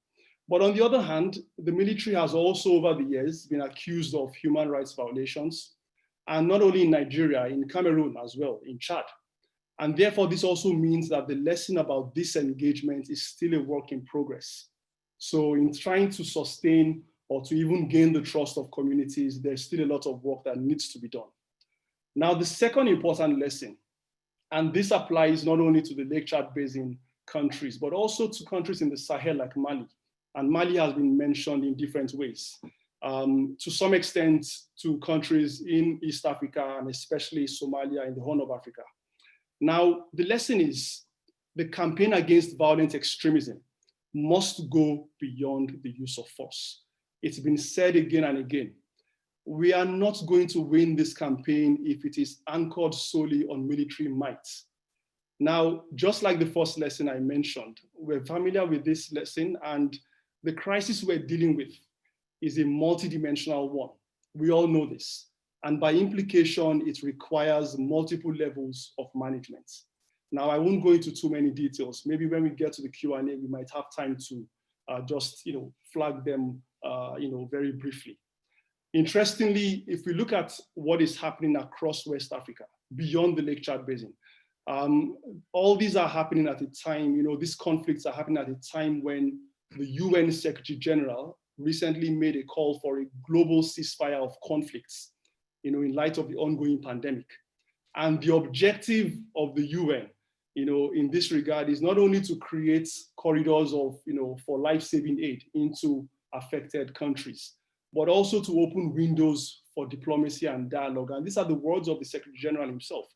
But on the other hand, the military has also over the years been accused of human rights violations, and not only in Nigeria, in Cameroon as well, in Chad. And therefore, this also means that the lesson about disengagement is still a work in progress. So in trying to sustain or to even gain the trust of communities, there's still a lot of work that needs to be done. Now, the second important lesson, and this applies not only to the Lake Chad Basin countries, but also to countries in the Sahel like Mali. And Mali has been mentioned in different ways. To some extent to countries in East Africa and especially Somalia in the Horn of Africa. Now, the lesson is the campaign against violent extremism must go beyond the use of force. It's been said again and again. We are not going to win this campaign if it is anchored solely on military might. Now, just like the first lesson I mentioned, we're familiar with this lesson, and the crisis we're dealing with is a multidimensional one. We all know this. And by implication, it requires multiple levels of management. Now, I won't go into too many details. Maybe when we get to the Q&A, we might have time to just flag them very briefly. Interestingly, if we look at what is happening across West Africa, beyond the Lake Chad Basin, all these are happening at a time, these conflicts are happening at a time when the UN Secretary General recently made a call for a global ceasefire of conflicts, in light of the ongoing pandemic. And the objective of the UN, in this regard is not only to create corridors of, for life-saving aid into affected countries, but also to open windows for diplomacy and dialogue. And these are the words of the Secretary General himself,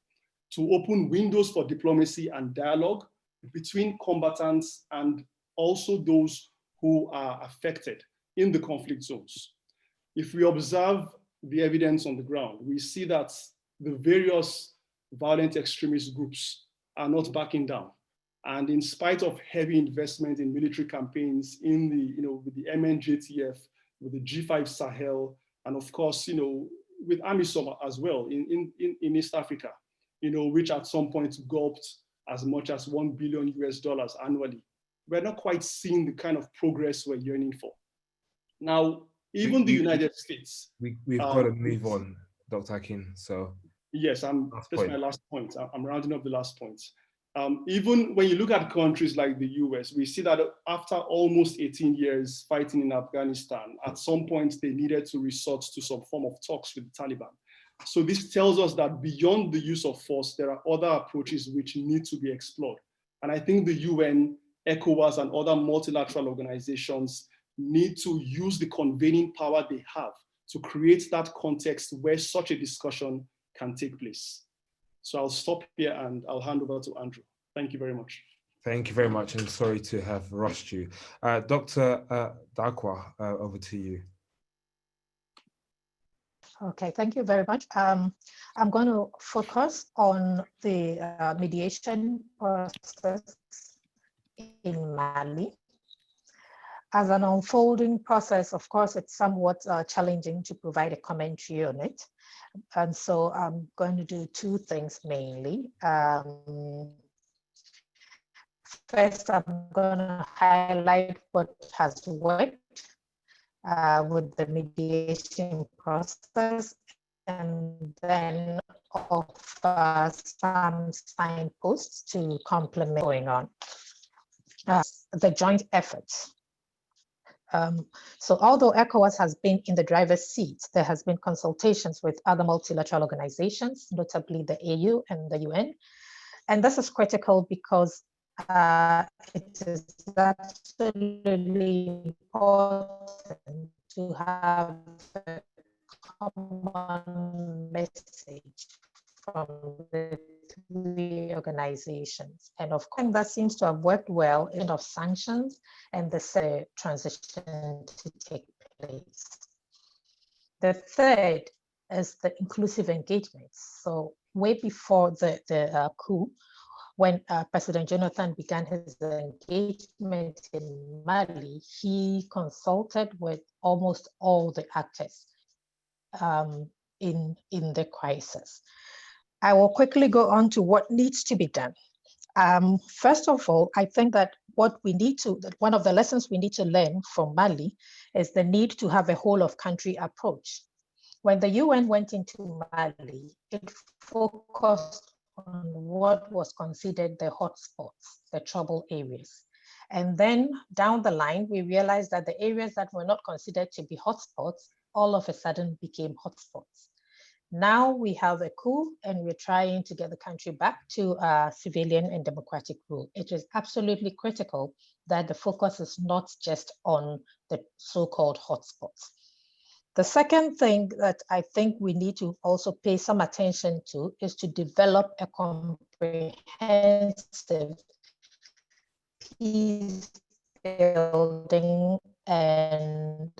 to open windows for diplomacy and dialogue between combatants and also those who are affected in the conflict zones. If we observe the evidence on the ground, we see that the various violent extremist groups are not backing down. And in spite of heavy investment in military campaigns in the, with the MNJTF, with the G5 Sahel, and of course, with AMISOM as well in East Africa, which at some point gulped as much as $1 billion annually. We're not quite seeing the kind of progress we're yearning for. Now, even the United States. We've got to move on, Dr. Akin, so. Yes, that's my last point. I'm rounding up the last point. Even when you look at countries like the US, we see that after almost 18 years fighting in Afghanistan, at some point they needed to resort to some form of talks with the Taliban. So this tells us that beyond the use of force, there are other approaches which need to be explored. And I think the UN, ECOWAS, and other multilateral organizations need to use the convening power they have to create that context where such a discussion can take place. So I'll stop here and I'll hand over to Andrew. Thank you very much. Thank you very much, and sorry to have rushed you. Dr. Dakwa, over to you. Okay, thank you very much. I'm going to focus on the mediation process in Mali. As an unfolding process, of course, it's somewhat challenging to provide a commentary on it. And so I'm going to do two things mainly. First, I'm going to highlight what has worked with the mediation process, and then offer some signposts to complement going on. The joint efforts. So although ECOWAS has been in the driver's seat, there has been consultations with other multilateral organizations, notably the AU and the UN. And this is critical because it is absolutely important to have a common message from the three organizations. And of course, that seems to have worked well in of sanctions and the transition to take place. The third is the inclusive engagements. So way before the coup, when President Jonathan began his engagement in Mali, he consulted with almost all the actors in the crisis. I will quickly go on to what needs to be done. First of all, I think that one of the lessons we need to learn from Mali is the need to have a whole of country approach. When the UN went into Mali, it focused on what was considered the hotspots, the trouble areas. And then down the line, we realized that the areas that were not considered to be hotspots all of a sudden became hotspots. Now we have a coup and we're trying to get the country back to civilian and democratic rule. It is absolutely critical that the focus is not just on the so-called hotspots. The second thing that I think we need to also pay some attention to is to develop a comprehensive peace building and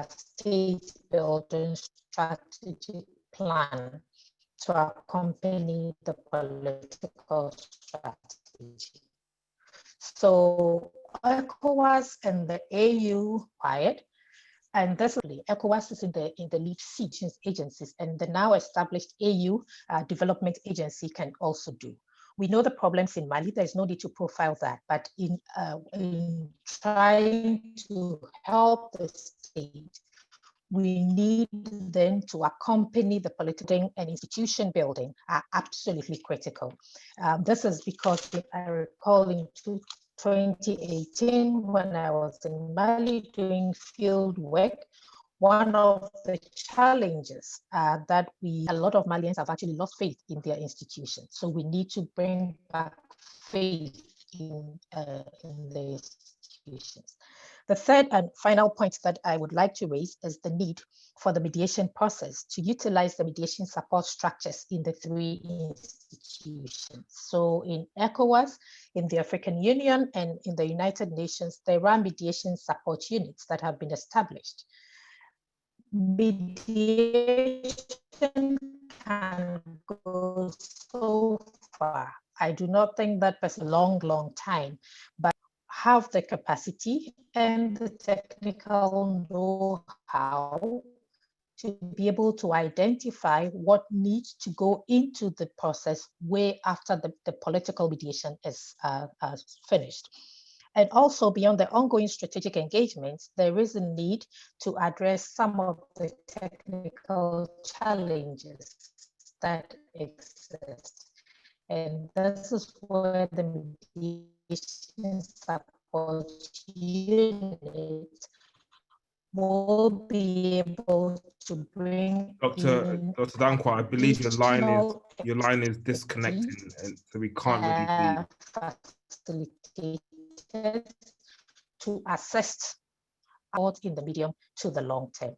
state building strategic plan to accompany the political strategy. So ECOWAS and the AU quiet, and this ECOWAS is in the lead seat agencies, and the now established AU Development Agency can also do. We know the problems in Mali, there's no need to profile that, but in trying to help the state, we need then to accompany the political and institution building are absolutely critical. This is because I recall in 2018, when I was in Mali doing field work, one of the challenges that a lot of Malians have actually lost faith in their institutions. So we need to bring back faith in the institutions. The third and final point that I would like to raise is the need for the mediation process to utilize the mediation support structures in the three institutions. So in ECOWAS, in the African Union, and in the United Nations, there are mediation support units that have been established. Mediation can go so far. I do not think that was a long time, but have the capacity and the technical know-how to be able to identify what needs to go into the process way after the political mediation is finished. And also beyond the ongoing strategic engagements, there is a need to address some of the technical challenges that exist. And this is where the mediation support unit will be able to bring Dr. Dankwa, I believe your line is disconnecting, and so we can't really hear you. Facilitated to assist out in the medium to the long term.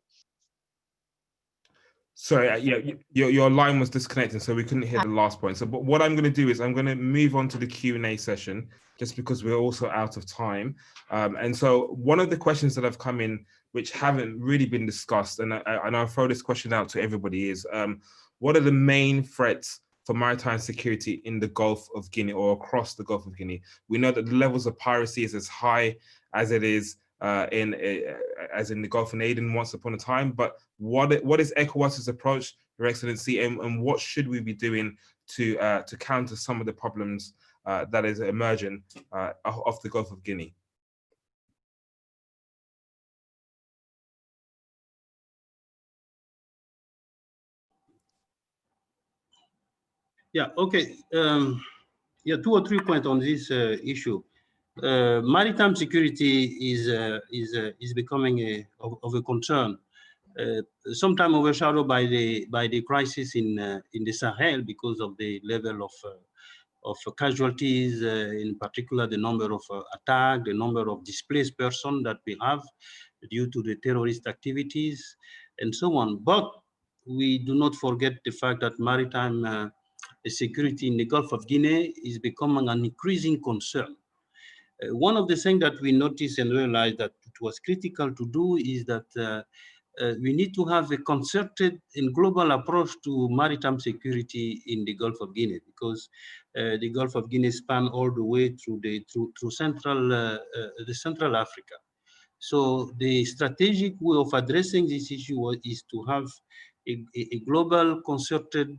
Sorry, yeah, your line was disconnecting, so we couldn't hear the last point. So, but what I'm going to do is I'm going to move on to the Q&A session, just because we're also out of time. And so one of the questions that have come in, which haven't really been discussed, and I'll throw this question out to everybody, is what are the main threats for maritime security in the Gulf of Guinea or across the Gulf of Guinea? We know that the levels of piracy is as high as it is in the Gulf of Aden once upon a time, but what is ECOWAS's approach, Your Excellency, and what should we be doing to counter some of the problems that is emerging off the Gulf of Guinea? Yeah, okay. Yeah, 2 or 3 points on this issue. Maritime security is becoming of a concern, sometimes overshadowed by the crisis in the Sahel because of the level of casualties, in particular the number of attacks, the number of displaced persons that we have due to the terrorist activities, and so on. But we do not forget the fact that maritime security in the Gulf of Guinea is becoming an increasing concern. One of the things that we noticed and realized that it was critical to do is that we need to have a concerted and global approach to maritime security in the Gulf of Guinea, because the Gulf of Guinea span all the way through Central Africa. So the strategic way of addressing this issue is to have a global concerted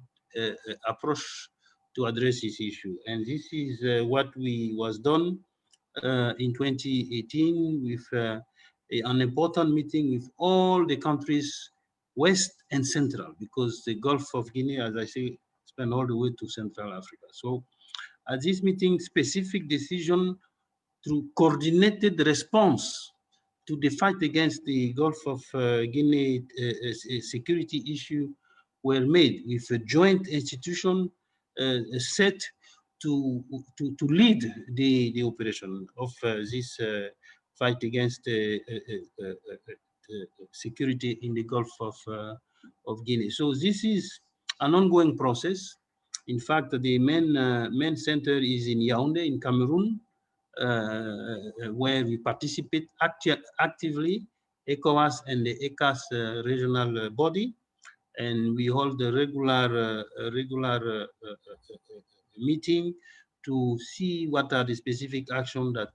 approach to address this issue. And this is what was done in 2018 with an important meeting with all the countries, West and Central, because the Gulf of Guinea, as I say, span all the way to Central Africa. So at this meeting, specific decision through coordinated response to the fight against the Gulf of Guinea security issue were made with a joint institution set to lead the operation of this fight against security in the Gulf of Guinea. So this is an ongoing process. In fact, the main center is in Yaoundé in Cameroon, where we participate actively, ECOWAS and the ECAS regional body, and we hold a regular meeting to see what are the specific actions that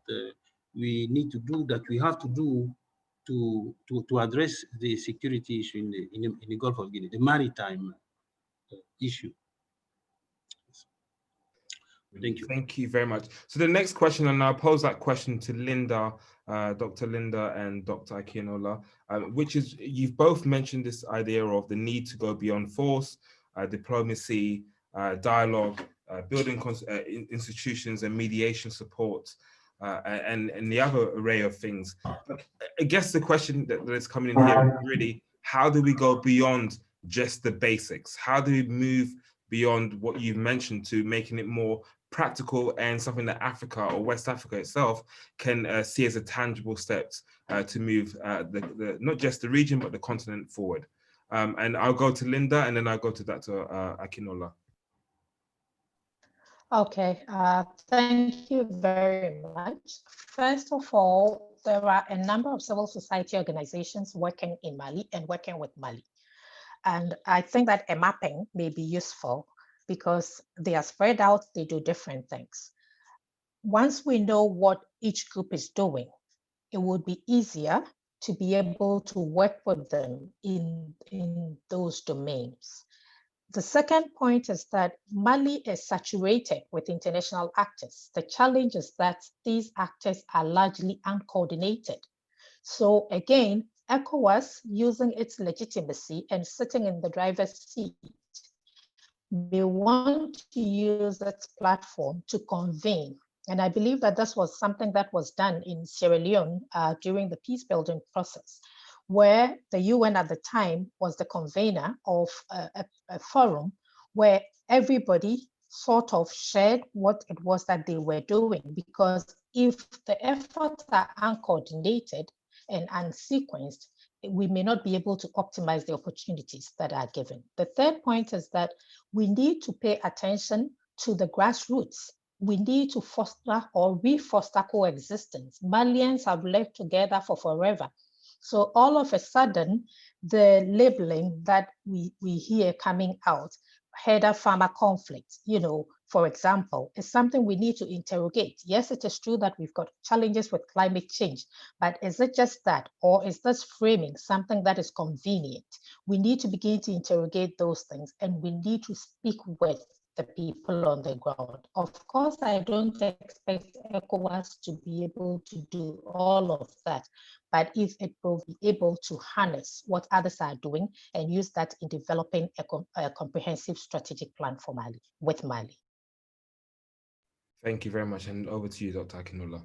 we need to do, that we have to do to address the security issue in the Gulf of Guinea, the maritime issue. Thank you. Thank you very much. So the next question, and I'll pose that question to Linda, Dr. Linda and Dr. Akinola, which is, you've both mentioned this idea of the need to go beyond force, diplomacy, dialogue, building institutions and mediation support, and the other array of things. But I guess the question that is coming in here is really, how do we go beyond just the basics? How do we move beyond what you've mentioned to making it more practical and something that Africa or West Africa itself can see as a tangible steps to move not just the region, but the continent forward? And I'll go to Linda and then I'll go to Dr. Akinola. Okay, thank you very much. First of all, there are a number of civil society organizations working in Mali and working with Mali. And I think that a mapping may be useful because they are spread out, they do different things. Once we know what each group is doing, it would be easier to be able to work with them in those domains. The second point is that Mali is saturated with international actors. The challenge is that these actors are largely uncoordinated. So again, ECOWAS, using its legitimacy and sitting in the driver's seat, may want to use its platform to convene. And I believe that this was something that was done in Sierra Leone during the peace building process, where the UN at the time was the convener of a forum where everybody sort of shared what it was that they were doing. Because if the efforts are uncoordinated and unsequenced, we may not be able to optimize the opportunities that are given. The third point is that we need to pay attention to the grassroots. We need to foster or re-foster coexistence. Malians have lived together for forever. So all of a sudden, the labeling that we hear coming out, herder-farmer conflict, for example, is something we need to interrogate. Yes, it is true that we've got challenges with climate change, but is it just that, or is this framing something that is convenient? We need to begin to interrogate those things, and we need to speak with the people on the ground. Of course, I don't expect ECOWAS to be able to do all of that, but if it will be able to harness what others are doing and use that in developing a comprehensive strategic plan for Mali, with Mali. Thank you very much. And over to you, Dr. Akinola.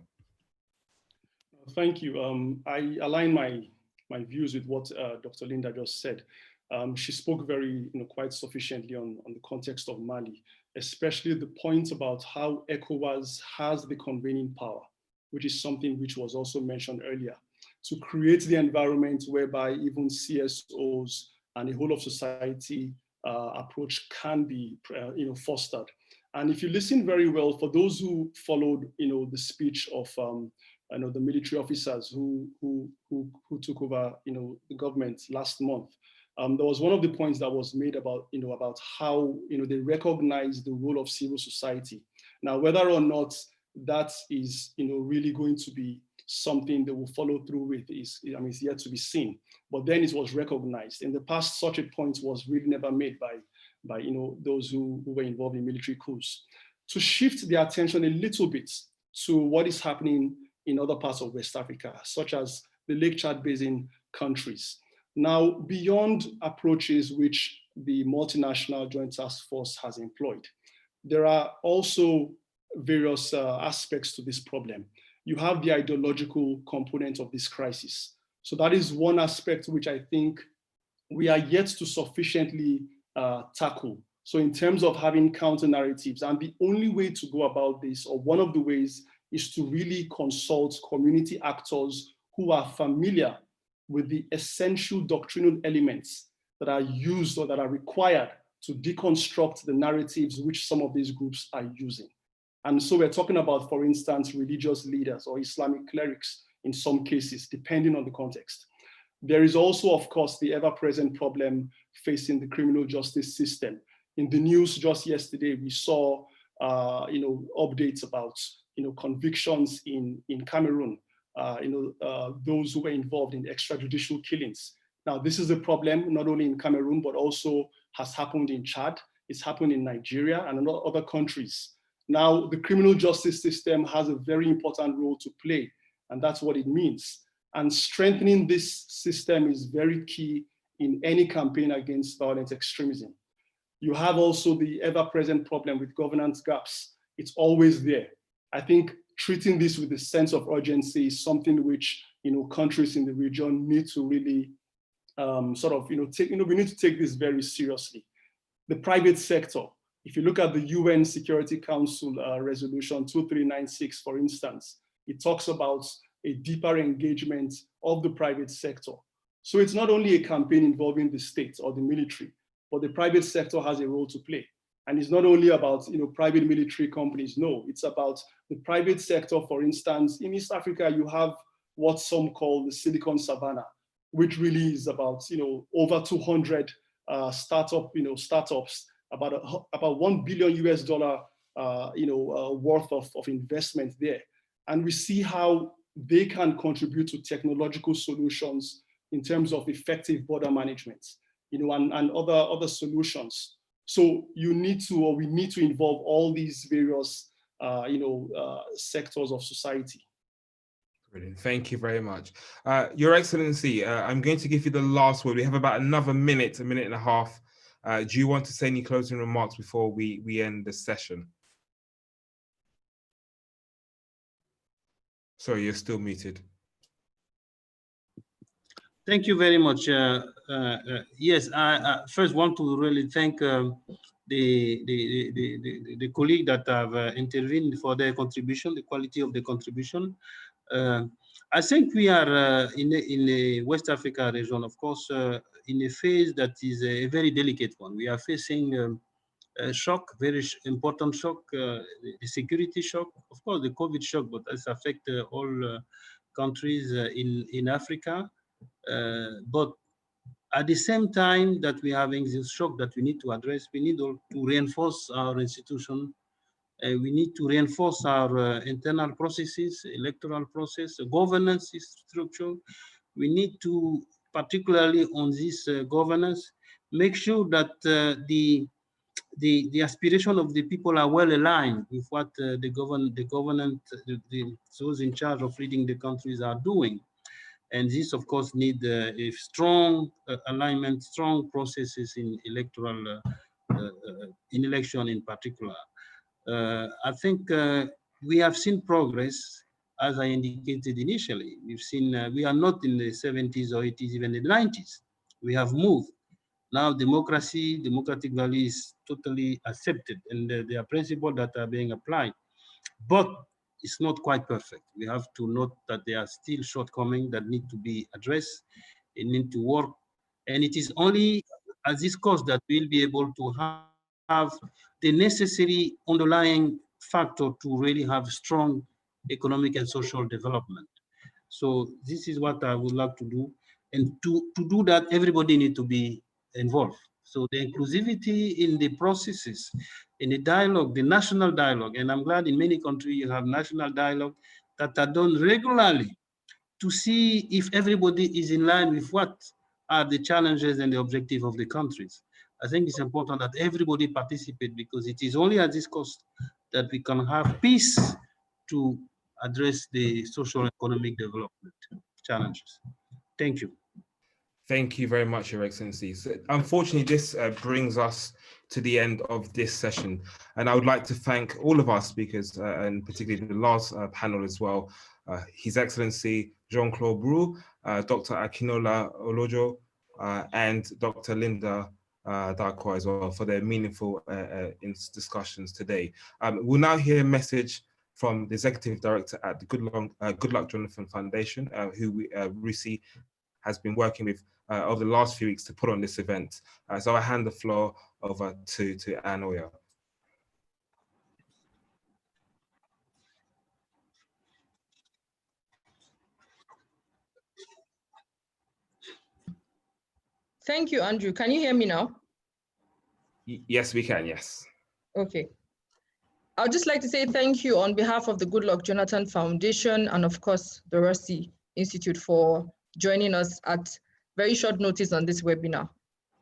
Thank you. I align my views with what Dr. Linda just said. She spoke very, quite sufficiently on the context of Mali, especially the point about how ECOWAS has the convening power, which is something which was also mentioned earlier, to create the environment whereby even CSOs and the whole of society approach can be, fostered. And if you listen very well, for those who followed, the speech of the military officers who took over, the government last month, there was one of the points that was made about, about how, they recognize the role of civil society. Now, whether or not that is, really going to be something they will follow through with is, it's yet to be seen. But then it was recognized. In the past, such a point was really never made by those who were involved in military coups. To shift their attention a little bit to what is happening in other parts of West Africa, such as the Lake Chad Basin countries. Now, beyond approaches which the multinational Joint Task Force has employed, there are also various aspects to this problem. you have the ideological component of this crisis. So that is one aspect which I think we are yet to sufficiently tackle. So in terms of having counter narratives, and the only way to go about this, or one of the ways, is to really consult community actors who are familiar with the essential doctrinal elements that are used or that are required to deconstruct the narratives which some of these groups are using. And so we're talking about, for instance, religious leaders or Islamic clerics in some cases, depending on the context. There is also, of course, the ever-present problem facing the criminal justice system. In the news just yesterday, we saw updates about convictions in Cameroon, those who were involved in extrajudicial killings. Now, this is a problem not only in Cameroon, but also has happened in Chad, it's happened in Nigeria and in other countries. Now, the criminal justice system has a very important role to play, and that's what it means. And strengthening this system is very key in any campaign against violent extremism. You have also the ever-present problem with governance gaps. It's always there. I think treating this with a sense of urgency is something which countries in the region need to really we need to take this very seriously. The private sector, if you look at the UN Security Council resolution 2396, for instance, it talks about a deeper engagement of the private sector. So it's not only a campaign involving the state or the military, but the private sector has a role to play. And it's not only about private military companies, no, it's about the private sector. For instance, in East Africa, you have what some call the Silicon Savannah, which really is about over 200 startups, about $1 billion US worth of investment there. And we see how they can contribute to technological solutions in terms of effective border management, and other solutions. So we need to involve all these various sectors of society. Brilliant. Thank you very much. Your Excellency, I'm going to give you the last word. We have about another minute, a minute and a half. Do you want to say any closing remarks before we end the session? Sorry, you're still muted. Thank you very much. Yes, I first want to really thank the colleague that have intervened for their contribution, the quality of the contribution. I think we are in the West Africa region, of course, in a phase that is a very delicate one. We are facing a shock, very important shock, the security shock, of course, the COVID shock, but it's affect all countries in Africa. But at the same time that we're having this shock that we need to address, we need to reinforce our institution. We need to reinforce our internal processes, electoral process, governance structure. We need to, particularly on this governance, make sure that the aspiration of the people are well aligned with what those in charge of leading the countries are doing. And this, of course, need a strong alignment, strong processes in electoral, in election in particular. I think we have seen progress, as I indicated initially. We've seen, we are not in the 70s or 80s, even in the 90s. We have moved. Now democracy, democratic value is totally accepted, and there are principles that are being applied. But it's not quite perfect. We have to note that there are still shortcomings that need to be addressed and need to work. And it is only at this cost that we'll be able to have the necessary underlying factor to really have strong economic and social development. So this is what I would like to do. And to do that, everybody needs to be involved. So the inclusivity in the processes, in the dialogue, the national dialogue, and I'm glad in many countries you have national dialogue that are done regularly to see if everybody is in line with what are the challenges and the objective of the countries. I think it's important that everybody participate, because it is only at this cost that we can have peace to address the social and economic development challenges. Thank you. Thank you very much, Your Excellency. So, unfortunately, this brings us to the end of this session. And I would like to thank all of our speakers, and particularly the last panel as well, His Excellency Jean-Claude Brou, Dr. Akinola Olojo, and Dr. Linda Darko as well for their meaningful discussions today. We'll now hear a message from the Executive Director at the Good Luck Jonathan Foundation, who Rusi has been working with over the last few weeks to put on this event. So I hand the floor over to Anne Oya. Thank you, Andrew. Can you hear me now? Yes, we can, yes. Okay. I'd just like to say thank you on behalf of the Good Luck Jonathan Foundation and of course, the Rusty Institute for joining us at very short notice on this webinar.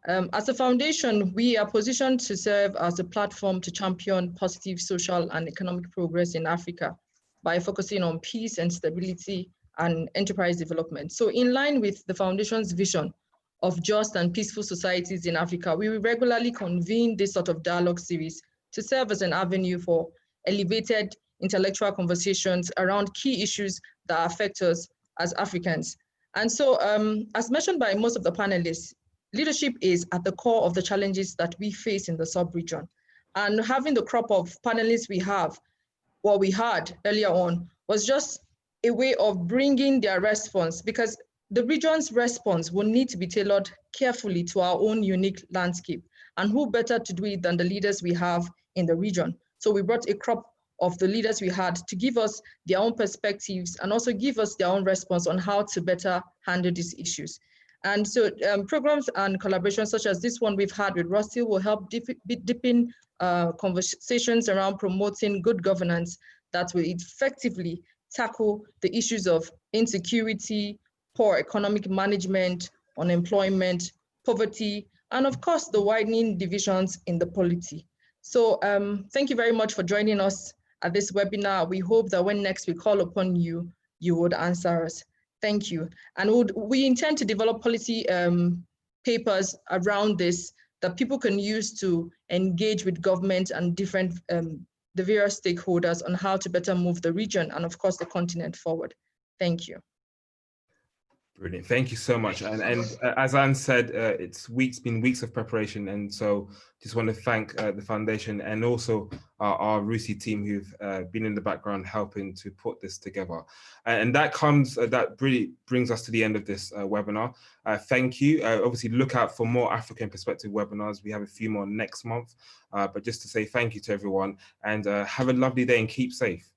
As a foundation, we are positioned to serve as a platform to champion positive social and economic progress in Africa by focusing on peace and stability and enterprise development. So in line with the foundation's vision of just and peaceful societies in Africa, we will regularly convene this sort of dialogue series to serve as an avenue for elevated intellectual conversations around key issues that affect us as Africans. And so, as mentioned by most of the panelists, leadership is at the core of the challenges that we face in the sub-region. And having the crop of panelists we have, what we had earlier on, was just a way of bringing their response, because the region's response will need to be tailored carefully to our own unique landscape. And who better to do it than the leaders we have in the region? So we brought a crop of the leaders we had to give us their own perspectives and also give us their own response on how to better handle these issues. And so programs and collaborations such as this one we've had with Rusty will help deepen conversations around promoting good governance that will effectively tackle the issues of insecurity, poor economic management, unemployment, poverty, and of course, the widening divisions in the polity. So thank you very much for joining us at this webinar. We hope that when next we call upon you, you would answer us. Thank you. And we intend to develop policy papers around this that people can use to engage with government and different, the various stakeholders on how to better move the region and of course the continent forward. Thank you. Brilliant. Thank you so much. And as Anne said, it's been weeks of preparation. And so just want to thank the foundation and also our RUSI team who've been in the background helping to put this together. And that really brings us to the end of this webinar. Thank you. Obviously, look out for more African perspective webinars. We have a few more next month. But just to say thank you to everyone and have a lovely day and keep safe.